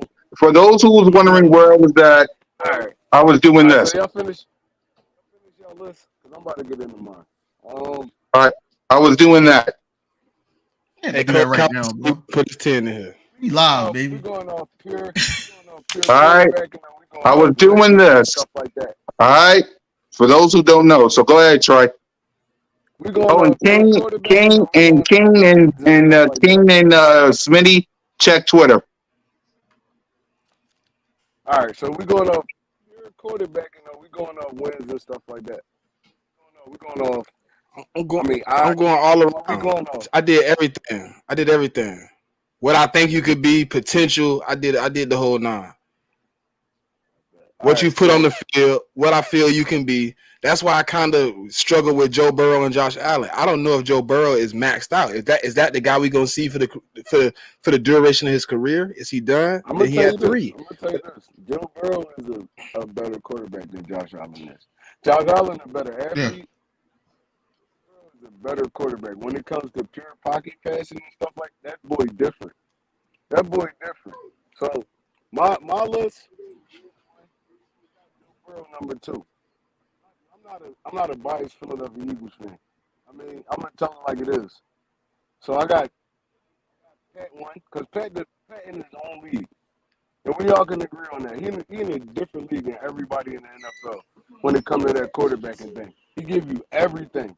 Speaker 5: right.
Speaker 1: I was doing this.
Speaker 5: So y'all finish y'all list because I'm about to get into mine.
Speaker 1: All right, I was doing that.
Speaker 3: Hey, do that right now, bro.
Speaker 4: Put his 10 in here.
Speaker 3: We live, baby.
Speaker 5: We're going off pure.
Speaker 1: All right, I was doing this.
Speaker 5: Stuff like that.
Speaker 1: All right, for those who don't know, so go ahead, Troy.
Speaker 5: We're going
Speaker 1: Oh, and King and Smitty, check Twitter.
Speaker 5: All right, so we're going off pure quarterback, we're going off wins and stuff like that. We're going off.
Speaker 4: I'm going all around.
Speaker 5: We're going off.
Speaker 4: I did everything. What I think you could be, potential. I did the whole 9.
Speaker 2: All
Speaker 4: what you
Speaker 2: right,
Speaker 4: put on
Speaker 2: so
Speaker 4: the field, what I feel you can be. That's why I kind of struggle with Joe Burrow and Josh Allen. I don't know if Joe Burrow is maxed out. Is that the guy we gonna see for the duration of his career? Is he done?
Speaker 5: I'm gonna
Speaker 4: Then he
Speaker 5: tell you
Speaker 4: had
Speaker 5: this.
Speaker 4: 3.
Speaker 5: I'm gonna tell you this. Joe Burrow is a better quarterback than Josh Allen is. Josh Allen a better
Speaker 3: Yeah.
Speaker 5: athlete. Burrow is a better quarterback. When it comes to pure pocket passing and stuff like that, boy different. That boy different. So my list, Joe Burrow number 2. I'm not a biased Philadelphia Eagles fan. I mean, I'm gonna tell it like it is. So I got Pat 1 because Pat in his own league. And we all can agree on that. He in a different league than everybody in the NFL when it comes to that quarterbacking thing. He give you everything.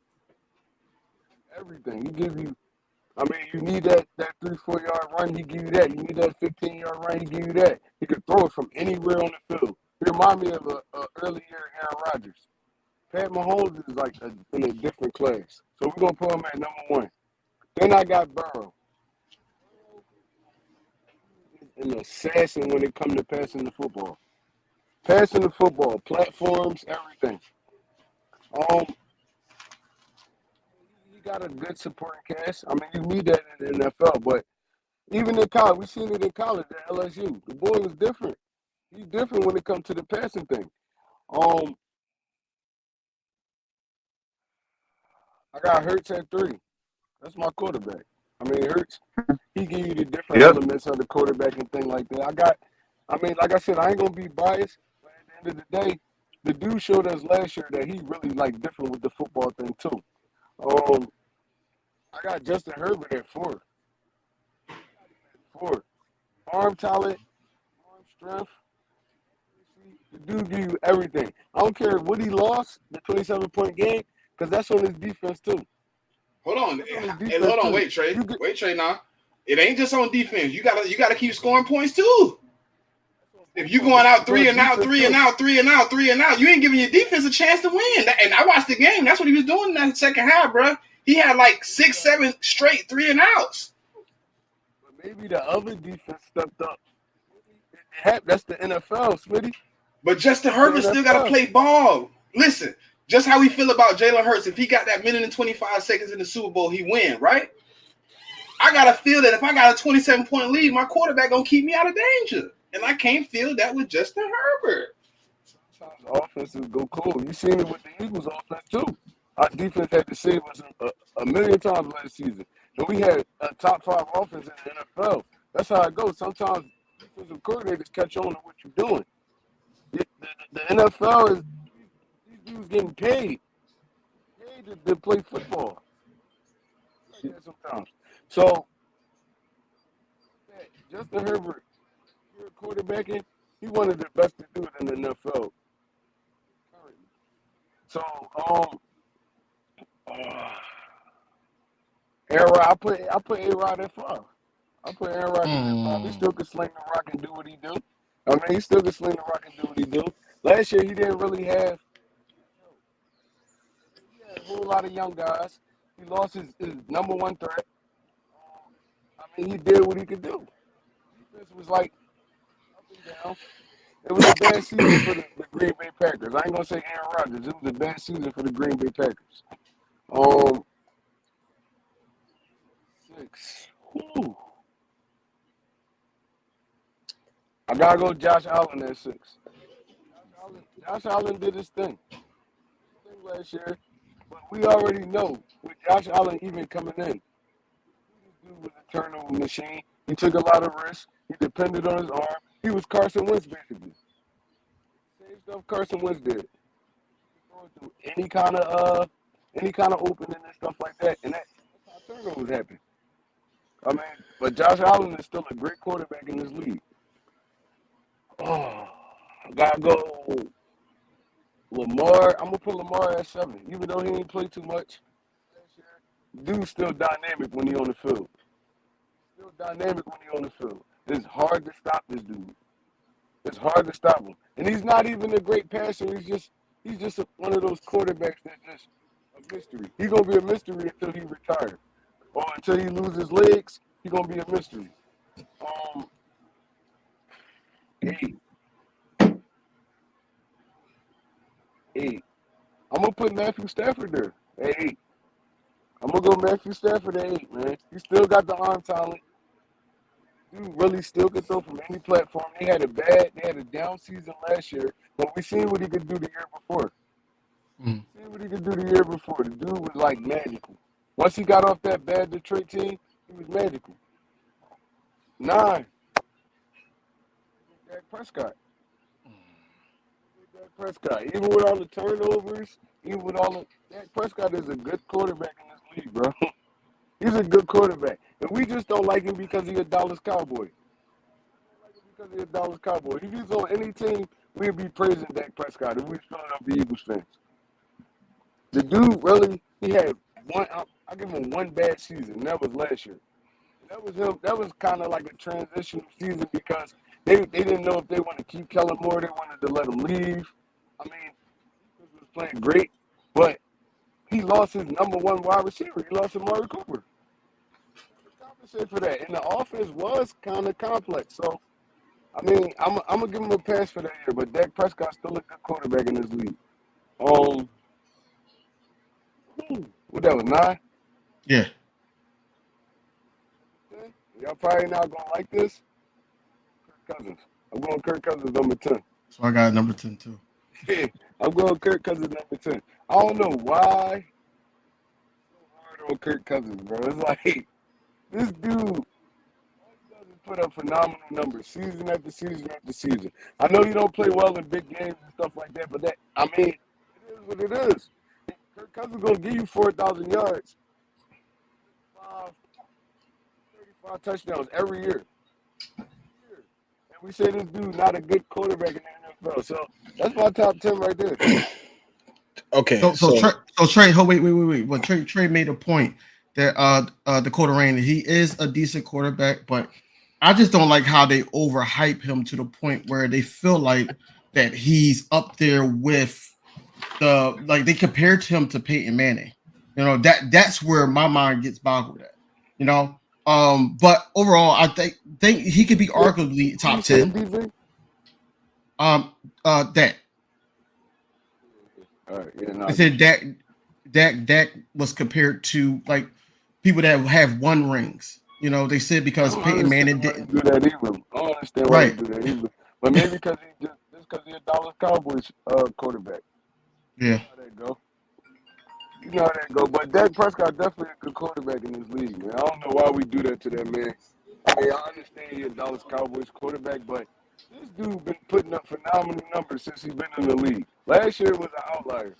Speaker 5: Everything. He give you, I mean, you need that 3-4 yard run, he give you that. You need that 15-yard run, he give you that. He could throw it from anywhere on the field. He remind me of a early year Aaron Rodgers. Pat Mahomes is like in a different class. So we're going to put him at number 1. Then I got Burrow. An assassin when it comes to passing the football. Passing the football, platforms, everything. He got a good supporting cast. I mean, you need that in the NFL, but even in college, we seen it in college at LSU. The boy was different. He's different when it comes to the passing thing. I got Hurts at 3. That's my quarterback. I mean, Hurts, he give you the different
Speaker 1: Yep.
Speaker 5: elements of the quarterback and thing like that. Like I said, I ain't gonna be biased, but at the end of the day, the dude showed us last year that he really like different with the football thing too. I got Justin Herbert at 4. 4. Arm talent, arm strength. The dude give you everything. I don't care what he lost, the 27-point game, because that's on his defense too.
Speaker 4: Hold on.
Speaker 5: That's on his
Speaker 4: Hey,
Speaker 5: defense
Speaker 4: hold on.
Speaker 5: too.
Speaker 4: Wait, Trey.
Speaker 5: You get,
Speaker 4: Wait, Trey. Now, it ain't just on defense. You gotta keep scoring points too. If you going out
Speaker 5: it's on
Speaker 4: 3 and out,
Speaker 5: defense
Speaker 4: 3 and
Speaker 5: too.
Speaker 4: out, 3 and out, 3 and out, you ain't giving your defense a chance to win. And I watched the game. That's what he was doing in that second half, bro. He had like 6, 7 straight 3 and outs.
Speaker 5: But maybe the other defense stepped up. That's the NFL, Smitty.
Speaker 4: But Justin
Speaker 5: That's the
Speaker 4: Herbert still got to
Speaker 5: NFL.
Speaker 4: play ball. Listen, just how we feel about Jalen Hurts. If he got that minute and 25 seconds in the Super Bowl, he win, right? I got to feel that if I got a 27-point lead, my quarterback going to keep me out of danger. And I can't feel that with Justin Herbert.
Speaker 5: Sometimes offenses go cold. You seen it with the Eagles offense too. Our defense had to save us a million times last season. And we had a top 5 offense in the NFL. That's how it goes. Sometimes defensive coordinators catch on to what you're doing. The NFL is these dudes getting paid to play football. Like that sometimes. So Justin Herbert, you're quarterbacking. He's one of the best to do it in the NFL currently. So Aaron, I put A-Rod at 5. I put Aaron Rodgers at 5. He still can sling the rock and do what he do. I mean, he still can sling the rock and do what he do. Last year, he didn't really have. He had a whole lot of young guys. He lost his number 1 threat. I mean, he did what he could do. Defense was like up and down. It was a bad season for the Green Bay Packers. I ain't gonna say Aaron Rodgers. It was a bad season for the Green Bay Packers. 6. Whew. I gotta go Josh Allen at 6. Josh Allen did his thing last year, but we already know with Josh Allen even coming in, this dude was a turnover machine. He took a lot of risks. He depended on his arm. He was Carson Wentz basically. Same stuff Carson Wentz did. Going through any kind of opening and stuff like that, and that's how turnovers happen. I mean, but Josh Allen is still a great quarterback in this league. Oh, I gotta go Lamar. I'm gonna put Lamar at 7, even though he ain't played too much. Dude's still dynamic when he on the field. Still dynamic when he on the field. It's hard to stop this dude. It's hard to stop him, and he's not even a great passer. He's just one of those quarterbacks that's just a mystery. He's gonna be a mystery until he retires, or until he loses legs. He's gonna be a mystery. 8. 8. I'm gonna put Matthew Stafford there at 8. I'm gonna go Matthew Stafford at 8, man. He still got the arm talent. Dude really still could throw from any platform. They had a down season last year, but we seen what he could do the year before.
Speaker 3: Mm.
Speaker 5: Seen what he could do the year before. The dude was like magical. Once he got off that bad Detroit team, he was magical. 9. Dak Prescott. Dak Prescott. Even with all the turnovers, even with all the Dak Prescott is a good quarterback in this league, bro. He's a good quarterback. And we just don't like him because he's a Dallas Cowboy. Because he's a Dallas Cowboy. If he's on any team, we'd be praising Dak Prescott if we filling up the Eagles fans. The dude really, he had one, I'll give him one bad season, and that was last year. That was him. That was kind of like a transitional season because they didn't know if they wanted to keep Kellen Moore. They wanted to let him leave. I mean, he was playing great, but he lost his number one wide receiver. He lost Amari Cooper. Compensate for that, and the offense was kind of complex. So, I mean, I'm gonna give him a pass for that year, but Dak Prescott's still a good quarterback in this league. What that was 9?
Speaker 3: Yeah.
Speaker 5: Y'all probably not gonna like this. Kirk Cousins. I'm going Kirk Cousins number 10.
Speaker 3: So I got number 10 too.
Speaker 5: I'm going Kirk Cousins number 10. I don't know why so hard on Kirk Cousins, bro. It's like this dude put up phenomenal numbers season after season after season. I know you don't play well in big games and stuff like that, but I mean, it is what it is. Kirk Cousins gonna give you 4,000 yards, 35 touchdowns every year. And we say this dude not a good quarterback in the NFL. So that's my top 10 right there.
Speaker 4: Okay,
Speaker 3: So Trey, wait. Well, Trey made a point that Dakota Rain, he is a decent quarterback, but I just don't like how they overhype him to the point where they feel like that he's up there with they compared him to Peyton Manning. You know, that's where my mind gets boggled at. You know, but overall, I think he could be arguably top 10. Dak.
Speaker 5: All right, yeah, no,
Speaker 3: They said Dak was compared to like people that have won rings. You know, they said because Peyton Manning didn't.
Speaker 5: do that either. I don't understand why
Speaker 3: Right.
Speaker 5: they do that either. But maybe because he's a Dallas Cowboys quarterback.
Speaker 3: Yeah.
Speaker 5: You know how that go. You know how that go. But Dak Prescott definitely a good quarterback in this league, man. I don't know why we do that to that man. I mean, I understand he's a Dallas Cowboys quarterback, but this dude been putting up phenomenal numbers since he's been in the league. Last year was an outlier.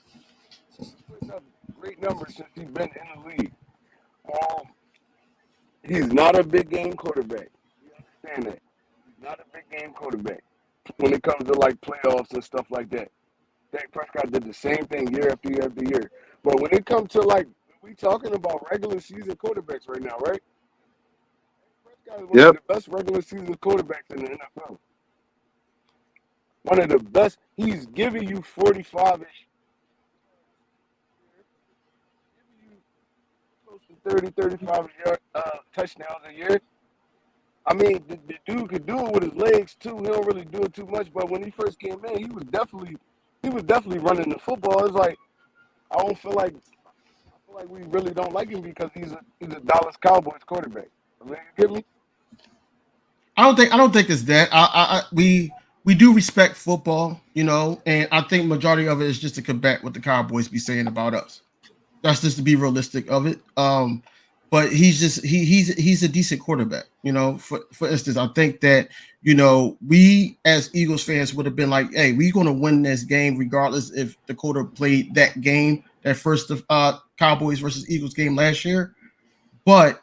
Speaker 5: He's putting up great numbers since he's been in the league. He's not a big game quarterback. You understand that? He's not a big game quarterback when it comes to like playoffs and stuff like that. Dak Prescott did the same thing year after year after year. But when it comes to like, we talking about regular season quarterbacks right now, right? Prescott is one of the best regular season quarterbacks in the NFL. One of the best. He's giving you 45-ish, close to 30, 35 touchdowns a year. I mean, the dude could do it with his legs too. He don't really do it too much, but when he first came in, he was definitely running the football. It's like I feel like we really don't like him because he's a Dallas Cowboys quarterback. I mean, you get me?
Speaker 3: I don't think it's that. We do respect football, you know, and I think majority of it is just to combat what the Cowboys be saying about us. That's just to be realistic of it. But he's a decent quarterback, you know. For instance, I think that, you know, we as Eagles fans would have been like, hey, we're gonna win this game regardless if Dakota played that game, that first Cowboys versus Eagles game last year. But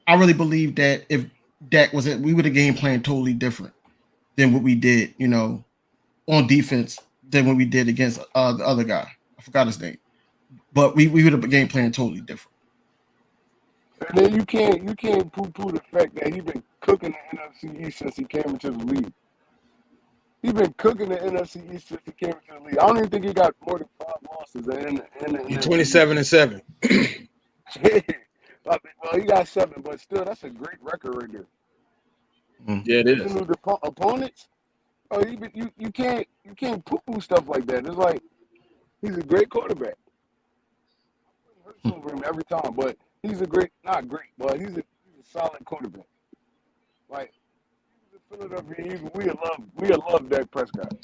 Speaker 3: I really believe that if Dak was it, we would have game plan totally different than what we did, you know, on defense than what we did against the other guy. I forgot his name, but we would have game plan totally different.
Speaker 5: And then you can't poo-poo the fact that he's been cooking the NFC East since he came into the league. He's been cooking the NFC East since he came into the league. I don't even think he got more than 5 losses in the NFC.
Speaker 4: 27-7.
Speaker 5: Well, he got 7, but still, that's a great record right there.
Speaker 4: Yeah, it is.
Speaker 5: The opponents, you can't poo-poo stuff like that. It's like He's a great quarterback. I'm putting Hurts over him every time, but he's a not great, but he's a solid quarterback. Like he's a Philadelphia Eagle. We love Dak Prescott.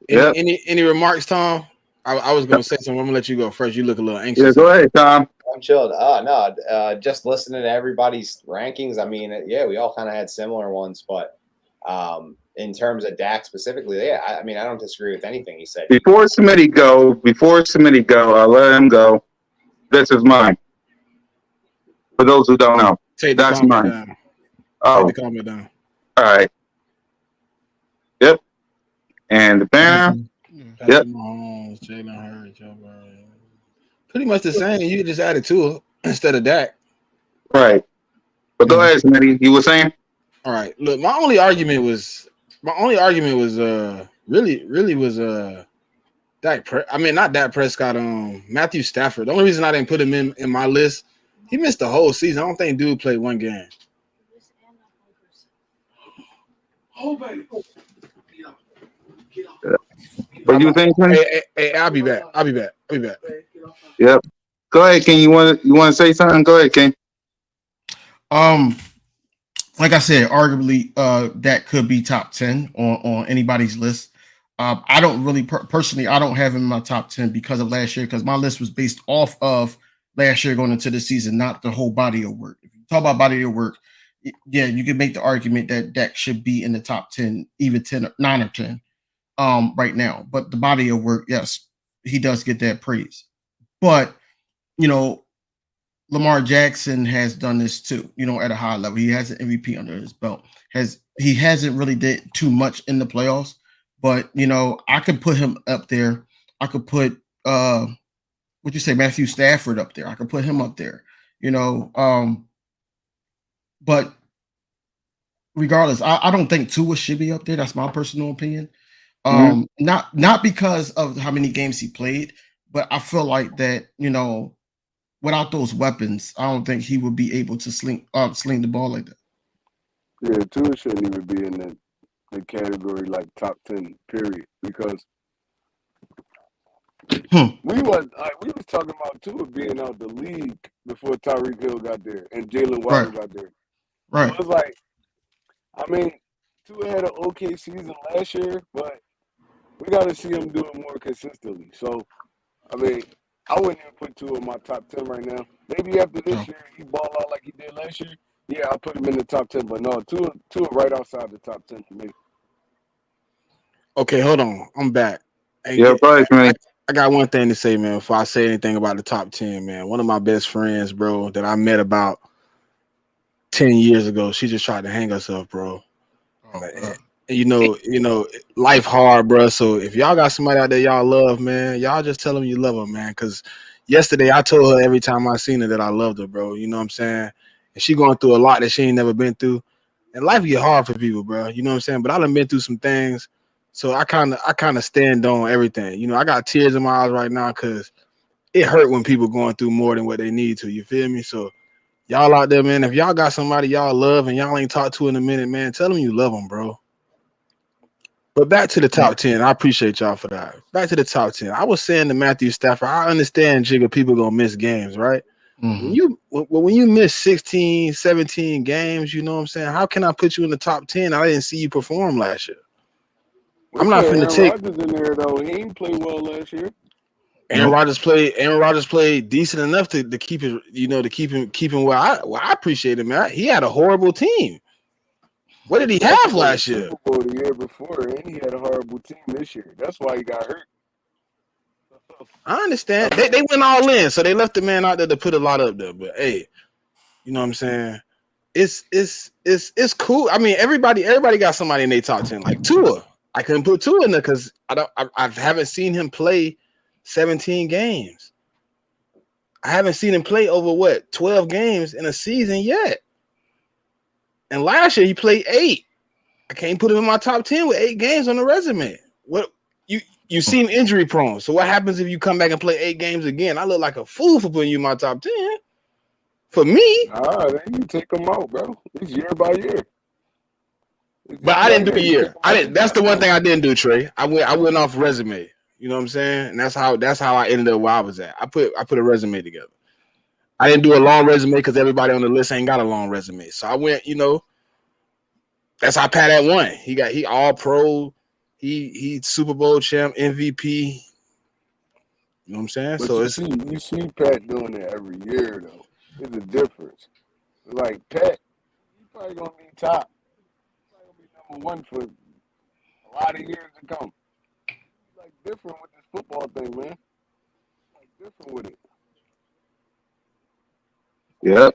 Speaker 1: Yep.
Speaker 4: Any remarks, Tom? I was gonna say something. I'm gonna let you go first. You look a little
Speaker 1: Yeah,
Speaker 4: anxious.
Speaker 1: go ahead, Tom.
Speaker 2: I'm chilled. No, just listening to everybody's rankings. I mean, yeah, we all kind of had similar ones, but in terms of Dak specifically, yeah, I mean, I don't disagree with anything he said.
Speaker 1: Before Smitty go, I'll let him go. This is mine. For those who don't know,
Speaker 4: Take the
Speaker 1: that's
Speaker 4: comment
Speaker 1: mine.
Speaker 4: down. Take
Speaker 1: Oh,
Speaker 4: the comment down.
Speaker 1: all right. Yep. And the banner.
Speaker 3: Yeah.
Speaker 1: Yep.
Speaker 4: Patrick Mahomes, Jalen Hurts, Joe Burrow. Pretty much the same. You just added Tua instead of Dak.
Speaker 1: Right. But go ahead, Smitty. You were saying?
Speaker 4: All right. Look, my only argument was really was not Dak Prescott, Matthew Stafford. The only reason I didn't put him in my list, he missed the whole season. I don't think dude played one game.
Speaker 5: Oh, baby.
Speaker 1: What you think, Smitty?
Speaker 4: Hey, I'll be back.
Speaker 1: Yep. Go ahead, King. You want to say something? Go ahead, King.
Speaker 3: Like I said, arguably, that could be top 10 on anybody's list. I don't really personally, I don't have him in my top 10 because of last year, because my list was based off of last year going into the season, not the whole body of work. If you talk about body of work, yeah, you can make the argument that Dak should be in the top 10, even 9 or 10 right now. But the body of work, yes, he does get that praise. But, you know, Lamar Jackson has done this too, you know, at a high level. He has an MVP under his belt. He hasn't really did too much in the playoffs, but you know, I could put him up there. I could put Matthew Stafford up there. I could put him up there, you know. But regardless, I don't think Tua should be up there. That's my personal opinion. Not because of how many games he played, but I feel like that, you know, without those weapons, I don't think he would be able to sling the ball like that.
Speaker 5: Yeah, Tua shouldn't even be in the category like top 10, period. Because we was talking about Tua being out the league before Tyreek Hill got there and Jalen Waddle got there.
Speaker 3: Right.
Speaker 5: So it's like, I mean, Tua had an okay season last year, but we got to see him do it more consistently. So, I mean, I wouldn't even put Tua in my top 10 right now. Maybe after this year, he ball out like he did last year. Yeah, I'll put him in the top 10. But no, Tua right outside the top 10 for me.
Speaker 4: Okay, hold on. I'm back. Hey,
Speaker 1: Yeah, go ahead, Smitty.
Speaker 4: I got one thing to say, man, before I say anything about the top 10, man. One of my best friends, bro, that I met about 10 years ago, she just tried to hang herself, bro. And you know, life hard, bro. So if y'all got somebody out there y'all love, man, y'all just tell them you love her, man. Because yesterday I told her every time I seen her that I loved her, bro. You know what I'm saying? And she going through a lot that she ain't never been through. And life get hard for people, bro. You know what I'm saying? But I done been through some things. So I kind of stand on everything. You know, I got tears in my eyes right now because it hurt when people going through more than what they need to. You feel me? So y'all out there, man, if y'all got somebody y'all love and y'all ain't talked to in a minute, man, tell them you love them, bro. But back to the top 10. I appreciate y'all for that. Back to the top 10. I was saying to Matthew Stafford, I understand, Jigga, people going to miss games, right?
Speaker 3: Mm-hmm.
Speaker 4: When you miss 16, 17 games, you know what I'm saying? How can I put you in the top 10? I didn't see you perform last year. I'm not finna take
Speaker 5: Aaron Rodgers in there though. He ain't play well last year.
Speaker 4: Aaron Rodgers played decent enough to keep it, you know, to keep him where I appreciate him, man. He had a horrible team. What did he have last year?
Speaker 5: Super Bowl the year before, and he had a horrible team this year. That's why he got hurt.
Speaker 4: I understand. They went all in, so they left the man out there to put a lot up there. But hey, you know what I'm saying? It's cool. I mean, everybody got somebody in their top 10. Like Tua, I couldn't put Tua in there because I haven't seen him play 17 games. I haven't seen him play over 12 games in a season yet. And last year he played 8. I can't put him in my top 10 with 8 games on the resume. What you seem injury prone. So what happens if you come back and play 8 games again? I look like a fool for putting you in my top 10. For me,
Speaker 5: then you take him out, bro. It's year by year.
Speaker 4: But I didn't do a
Speaker 5: You took
Speaker 4: year.
Speaker 5: him
Speaker 4: I
Speaker 5: out
Speaker 4: didn't.
Speaker 5: the
Speaker 4: That's
Speaker 5: top
Speaker 4: the one
Speaker 5: 10.
Speaker 4: thing I didn't do, Trey. I went off resume. You know what I'm saying? And that's how I ended up where I was at. I put a resume together. I didn't do a long resume because everybody on the list ain't got a long resume. So I went, that's how Pat at won. He all pro. He Super Bowl champ, MVP. You know what I'm saying?
Speaker 5: But
Speaker 4: So
Speaker 5: you
Speaker 4: it's
Speaker 5: see Pat doing it every year though. There's a difference. Like Pat, he probably gonna be top. He's probably gonna be number one for a lot of years to come. Like different with this football thing, man. Like different with it.
Speaker 1: Yep.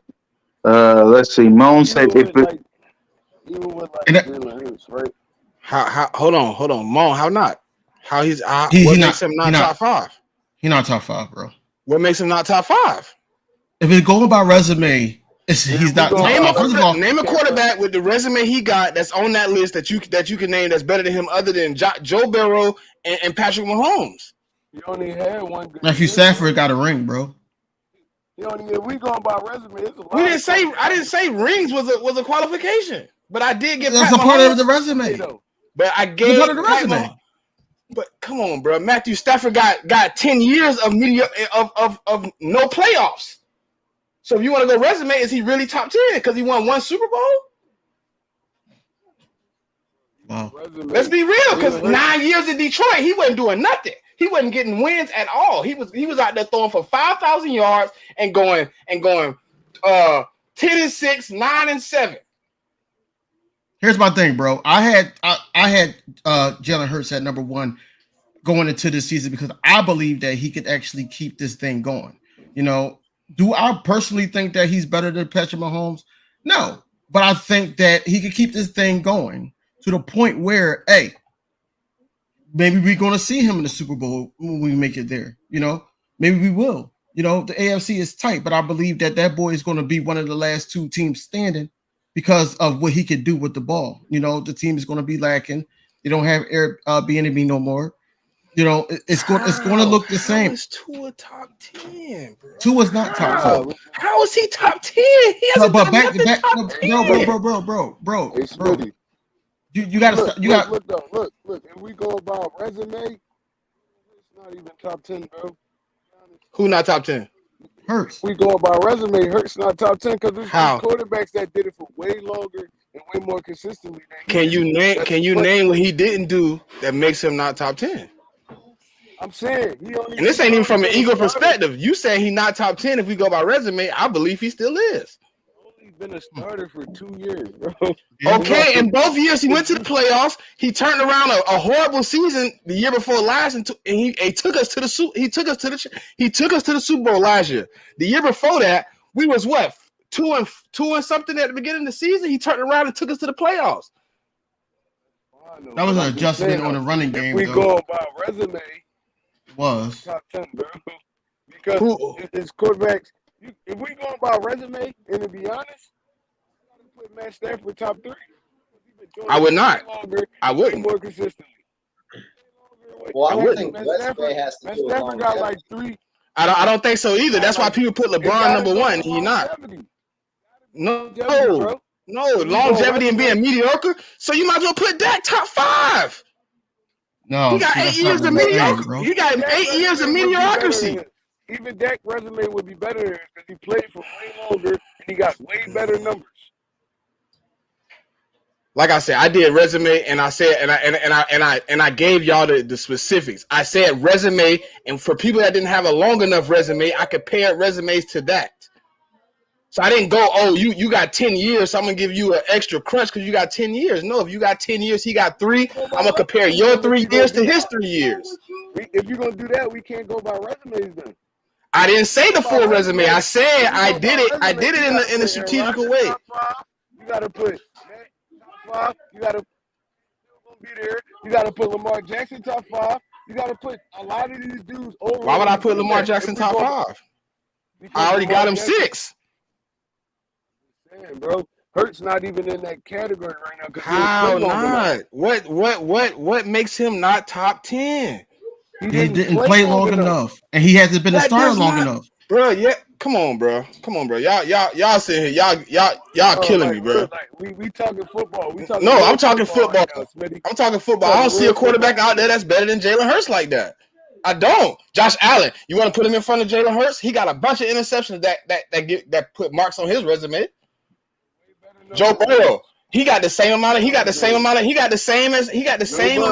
Speaker 1: Let's see. Moan said
Speaker 5: Even
Speaker 1: if
Speaker 5: with
Speaker 1: it,
Speaker 5: like even with
Speaker 3: And
Speaker 5: like Jalen Hurts, right?
Speaker 4: how hold on, Mo, how not?
Speaker 3: he
Speaker 4: What
Speaker 3: not
Speaker 4: makes him
Speaker 3: he
Speaker 4: not
Speaker 3: not
Speaker 4: top five?
Speaker 3: he not top 5, bro.
Speaker 4: What makes him not top five?
Speaker 3: If it's going by resume,
Speaker 5: Yeah,
Speaker 3: he's
Speaker 5: we
Speaker 3: not
Speaker 5: going
Speaker 3: top
Speaker 4: Name
Speaker 5: by
Speaker 4: a
Speaker 3: five. First of all,
Speaker 4: name a
Speaker 5: can't put
Speaker 4: quarterback with the resume he got that's on that list that you can name that's better than him other than Joe Burrow and Patrick Mahomes.
Speaker 5: he only had one good
Speaker 3: Matthew
Speaker 5: year, bro.
Speaker 3: Stafford got a ring, bro.
Speaker 5: He only if we going by resume, it's a
Speaker 4: We
Speaker 5: lot
Speaker 4: didn't
Speaker 5: of
Speaker 4: say
Speaker 5: quarterbacks.
Speaker 4: I didn't say rings was a qualification, but I did give
Speaker 3: That's
Speaker 4: Pat
Speaker 3: a part of
Speaker 4: Mahomes.
Speaker 3: the
Speaker 5: Yeah,
Speaker 3: resume.
Speaker 5: though.
Speaker 4: But I
Speaker 3: It's a part of
Speaker 4: gave
Speaker 3: the
Speaker 4: Pat Mahomes.
Speaker 3: resume.
Speaker 4: But come on, bro. Matthew Stafford got 10 years of of no playoffs. So if you want to go resume, is he really top 10 because he won one Super Bowl?
Speaker 3: Wow.
Speaker 5: Resume.
Speaker 4: Let's be real, because
Speaker 5: Jalen Hurts.
Speaker 4: 9 years in Detroit, he wasn't doing nothing. He wasn't getting wins at all. He was out there throwing for 5,000 yards and going 10-6, 9-7.
Speaker 3: Here's my thing, bro. I had Jalen Hurts at number 1 going into this season because I believe that he could actually keep this thing going. Do I personally think that he's better than Patrick Mahomes? No, but I think that he could keep this thing going to the point where, hey, maybe we're going to see him in the Super Bowl when we make it there. Maybe we will. The AFC is tight, but I believe that boy is going to be one of the last 2 teams standing because of what he could do with the ball. The team is going to be lacking. They don't have Eric B&B no more. It's going to look the same.
Speaker 4: How is Tua top 10, bro?
Speaker 3: Tua's not top 10.
Speaker 4: How is he top 10? He hasn't
Speaker 3: But
Speaker 4: done
Speaker 3: back,
Speaker 4: nothing top 10.
Speaker 3: bro.
Speaker 5: Hey, Smitty.
Speaker 3: You got to
Speaker 5: Look though. Look. If we go about resume, it's not even top 10, bro.
Speaker 4: Who not top 10?
Speaker 3: Hurts.
Speaker 5: We go about resume, Hurts not top 10 because there's
Speaker 4: How?
Speaker 5: quarterbacks that did it for way longer and way more consistently than he
Speaker 4: Can
Speaker 5: did.
Speaker 4: you name?
Speaker 5: That's
Speaker 4: Can you
Speaker 5: what-
Speaker 4: name what he didn't do that makes him not top 10?
Speaker 5: I'm saying he only.
Speaker 4: And this ain't even from an
Speaker 5: only
Speaker 4: Eagle
Speaker 5: been a starter.
Speaker 4: perspective. You saying he not top 10 if we go by resume? I believe he still is.
Speaker 5: Only been a starter for 2 years, bro.
Speaker 4: Okay, in both years he went to the playoffs. He turned around a horrible season the year before last, and he took us to the Super Bowl last year. The year before that, we was what 2 and something at the beginning of the season. He turned around and took us to the playoffs.
Speaker 3: That was an adjustment on the running game.
Speaker 5: If we go about resume,
Speaker 3: was
Speaker 5: top 10, bro. Because it's quarterbacks. If we go about resume, and to be honest, I gotta put Matt Stafford top 3.
Speaker 4: I would not. I wouldn't.
Speaker 5: More consistently.
Speaker 2: Well, I
Speaker 4: I
Speaker 2: don't
Speaker 4: wouldn't.
Speaker 2: think resume has to
Speaker 5: Matt
Speaker 2: do with
Speaker 5: Stafford got like
Speaker 2: longevity.
Speaker 5: 3.
Speaker 4: I don't think so either. That's why people put LeBron number 1. He not. No, longevity and being mediocre. So you might as well put Dak top 5.
Speaker 3: no.
Speaker 4: He got 8 years of mediocre. He got 8 years of mediocrity.
Speaker 5: Even Dak's resume would be better because he played for way longer and he got way better numbers.
Speaker 4: Like I said, I did resume, and I said, and I gave y'all the specifics. I said resume, and for people that didn't have a long enough resume, I compared resumes to that. So I didn't go, oh, you got 10 years, so I'm gonna give you an extra crunch because you got 10 years. No, if you got 10 years, he got 3. I'm gonna compare your 3 years to his 3 years.
Speaker 5: If you're gonna do that, we can't go by resumes then.
Speaker 4: I didn't say the full resume. I said I did it. I did it in a strategical way.
Speaker 5: You gotta put top 5. You gotta be there. You gotta put Lamar Jackson top 5. You gotta put a lot of these dudes over.
Speaker 4: Why would I put Lamar Jackson top 5? I already got him 6.
Speaker 5: Damn, bro. Hurts not even in that category right now.
Speaker 4: How not? What makes him not top 10?
Speaker 3: He didn't play long enough, and he hasn't been a starter long enough.
Speaker 4: Bro, yeah. Come on, bro. Y'all sitting here. Y'all
Speaker 5: Bro,
Speaker 4: killing me,
Speaker 5: like
Speaker 4: bro.
Speaker 5: real, like we talking football. We talking
Speaker 4: No,
Speaker 5: real
Speaker 4: I'm talking
Speaker 5: football
Speaker 4: football.
Speaker 5: right now, Smitty.
Speaker 4: I'm talking football. I
Speaker 5: Talking
Speaker 4: don't see
Speaker 5: real
Speaker 4: a quarterback
Speaker 5: football.
Speaker 4: out there that's better than Jalen Hurts like that. I don't. Josh Allen, you want to put him in front of Jalen Hurts? He got a bunch of interceptions that put marks on his resume.
Speaker 5: Way better
Speaker 4: Joe
Speaker 5: numbers than
Speaker 4: Burrow,
Speaker 5: Hurts.
Speaker 4: he got the same amount of
Speaker 5: No, Joe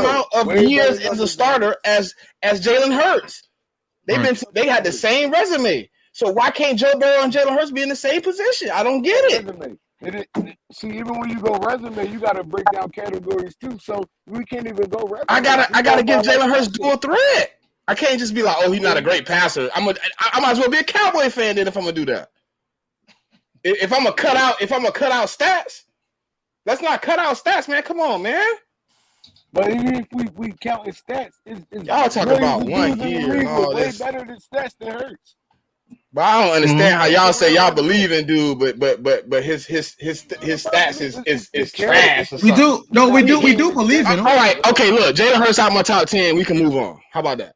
Speaker 5: Burrow,
Speaker 4: of
Speaker 5: way better
Speaker 4: years as a
Speaker 5: numbers than
Speaker 4: starter
Speaker 5: Hurts.
Speaker 4: as Jalen Hurts. They had the same resume. So why can't Joe Burrow and Jalen Hurts be in the same position? I don't get it.
Speaker 5: Resume. See, even when you go resume, you got to break down categories too. So we can't even go resume.
Speaker 4: I gotta give Jalen Hurts
Speaker 5: passing.
Speaker 4: dual threat. I can't just be like, oh, he's not a great passer. I might as well be a Cowboy fan then if I'm gonna do that. If I'm gonna cut out stats, let's not cut out stats, man. Come on, man.
Speaker 5: But even if we counting stats, it's
Speaker 4: Y'all talk about
Speaker 5: millions of
Speaker 4: 1
Speaker 5: dudes in the
Speaker 4: year and
Speaker 5: league
Speaker 4: all
Speaker 5: with way
Speaker 4: this.
Speaker 5: better than stats than Hurts.
Speaker 4: But I don't understand how y'all say y'all
Speaker 5: resume.
Speaker 4: believe in dude, but his stats is trash or
Speaker 3: We
Speaker 4: something.
Speaker 3: do. No, we do. We do believe in
Speaker 4: All
Speaker 3: him.
Speaker 4: right, okay, look, Jalen Hurts out my top 10. We can move on. How about that?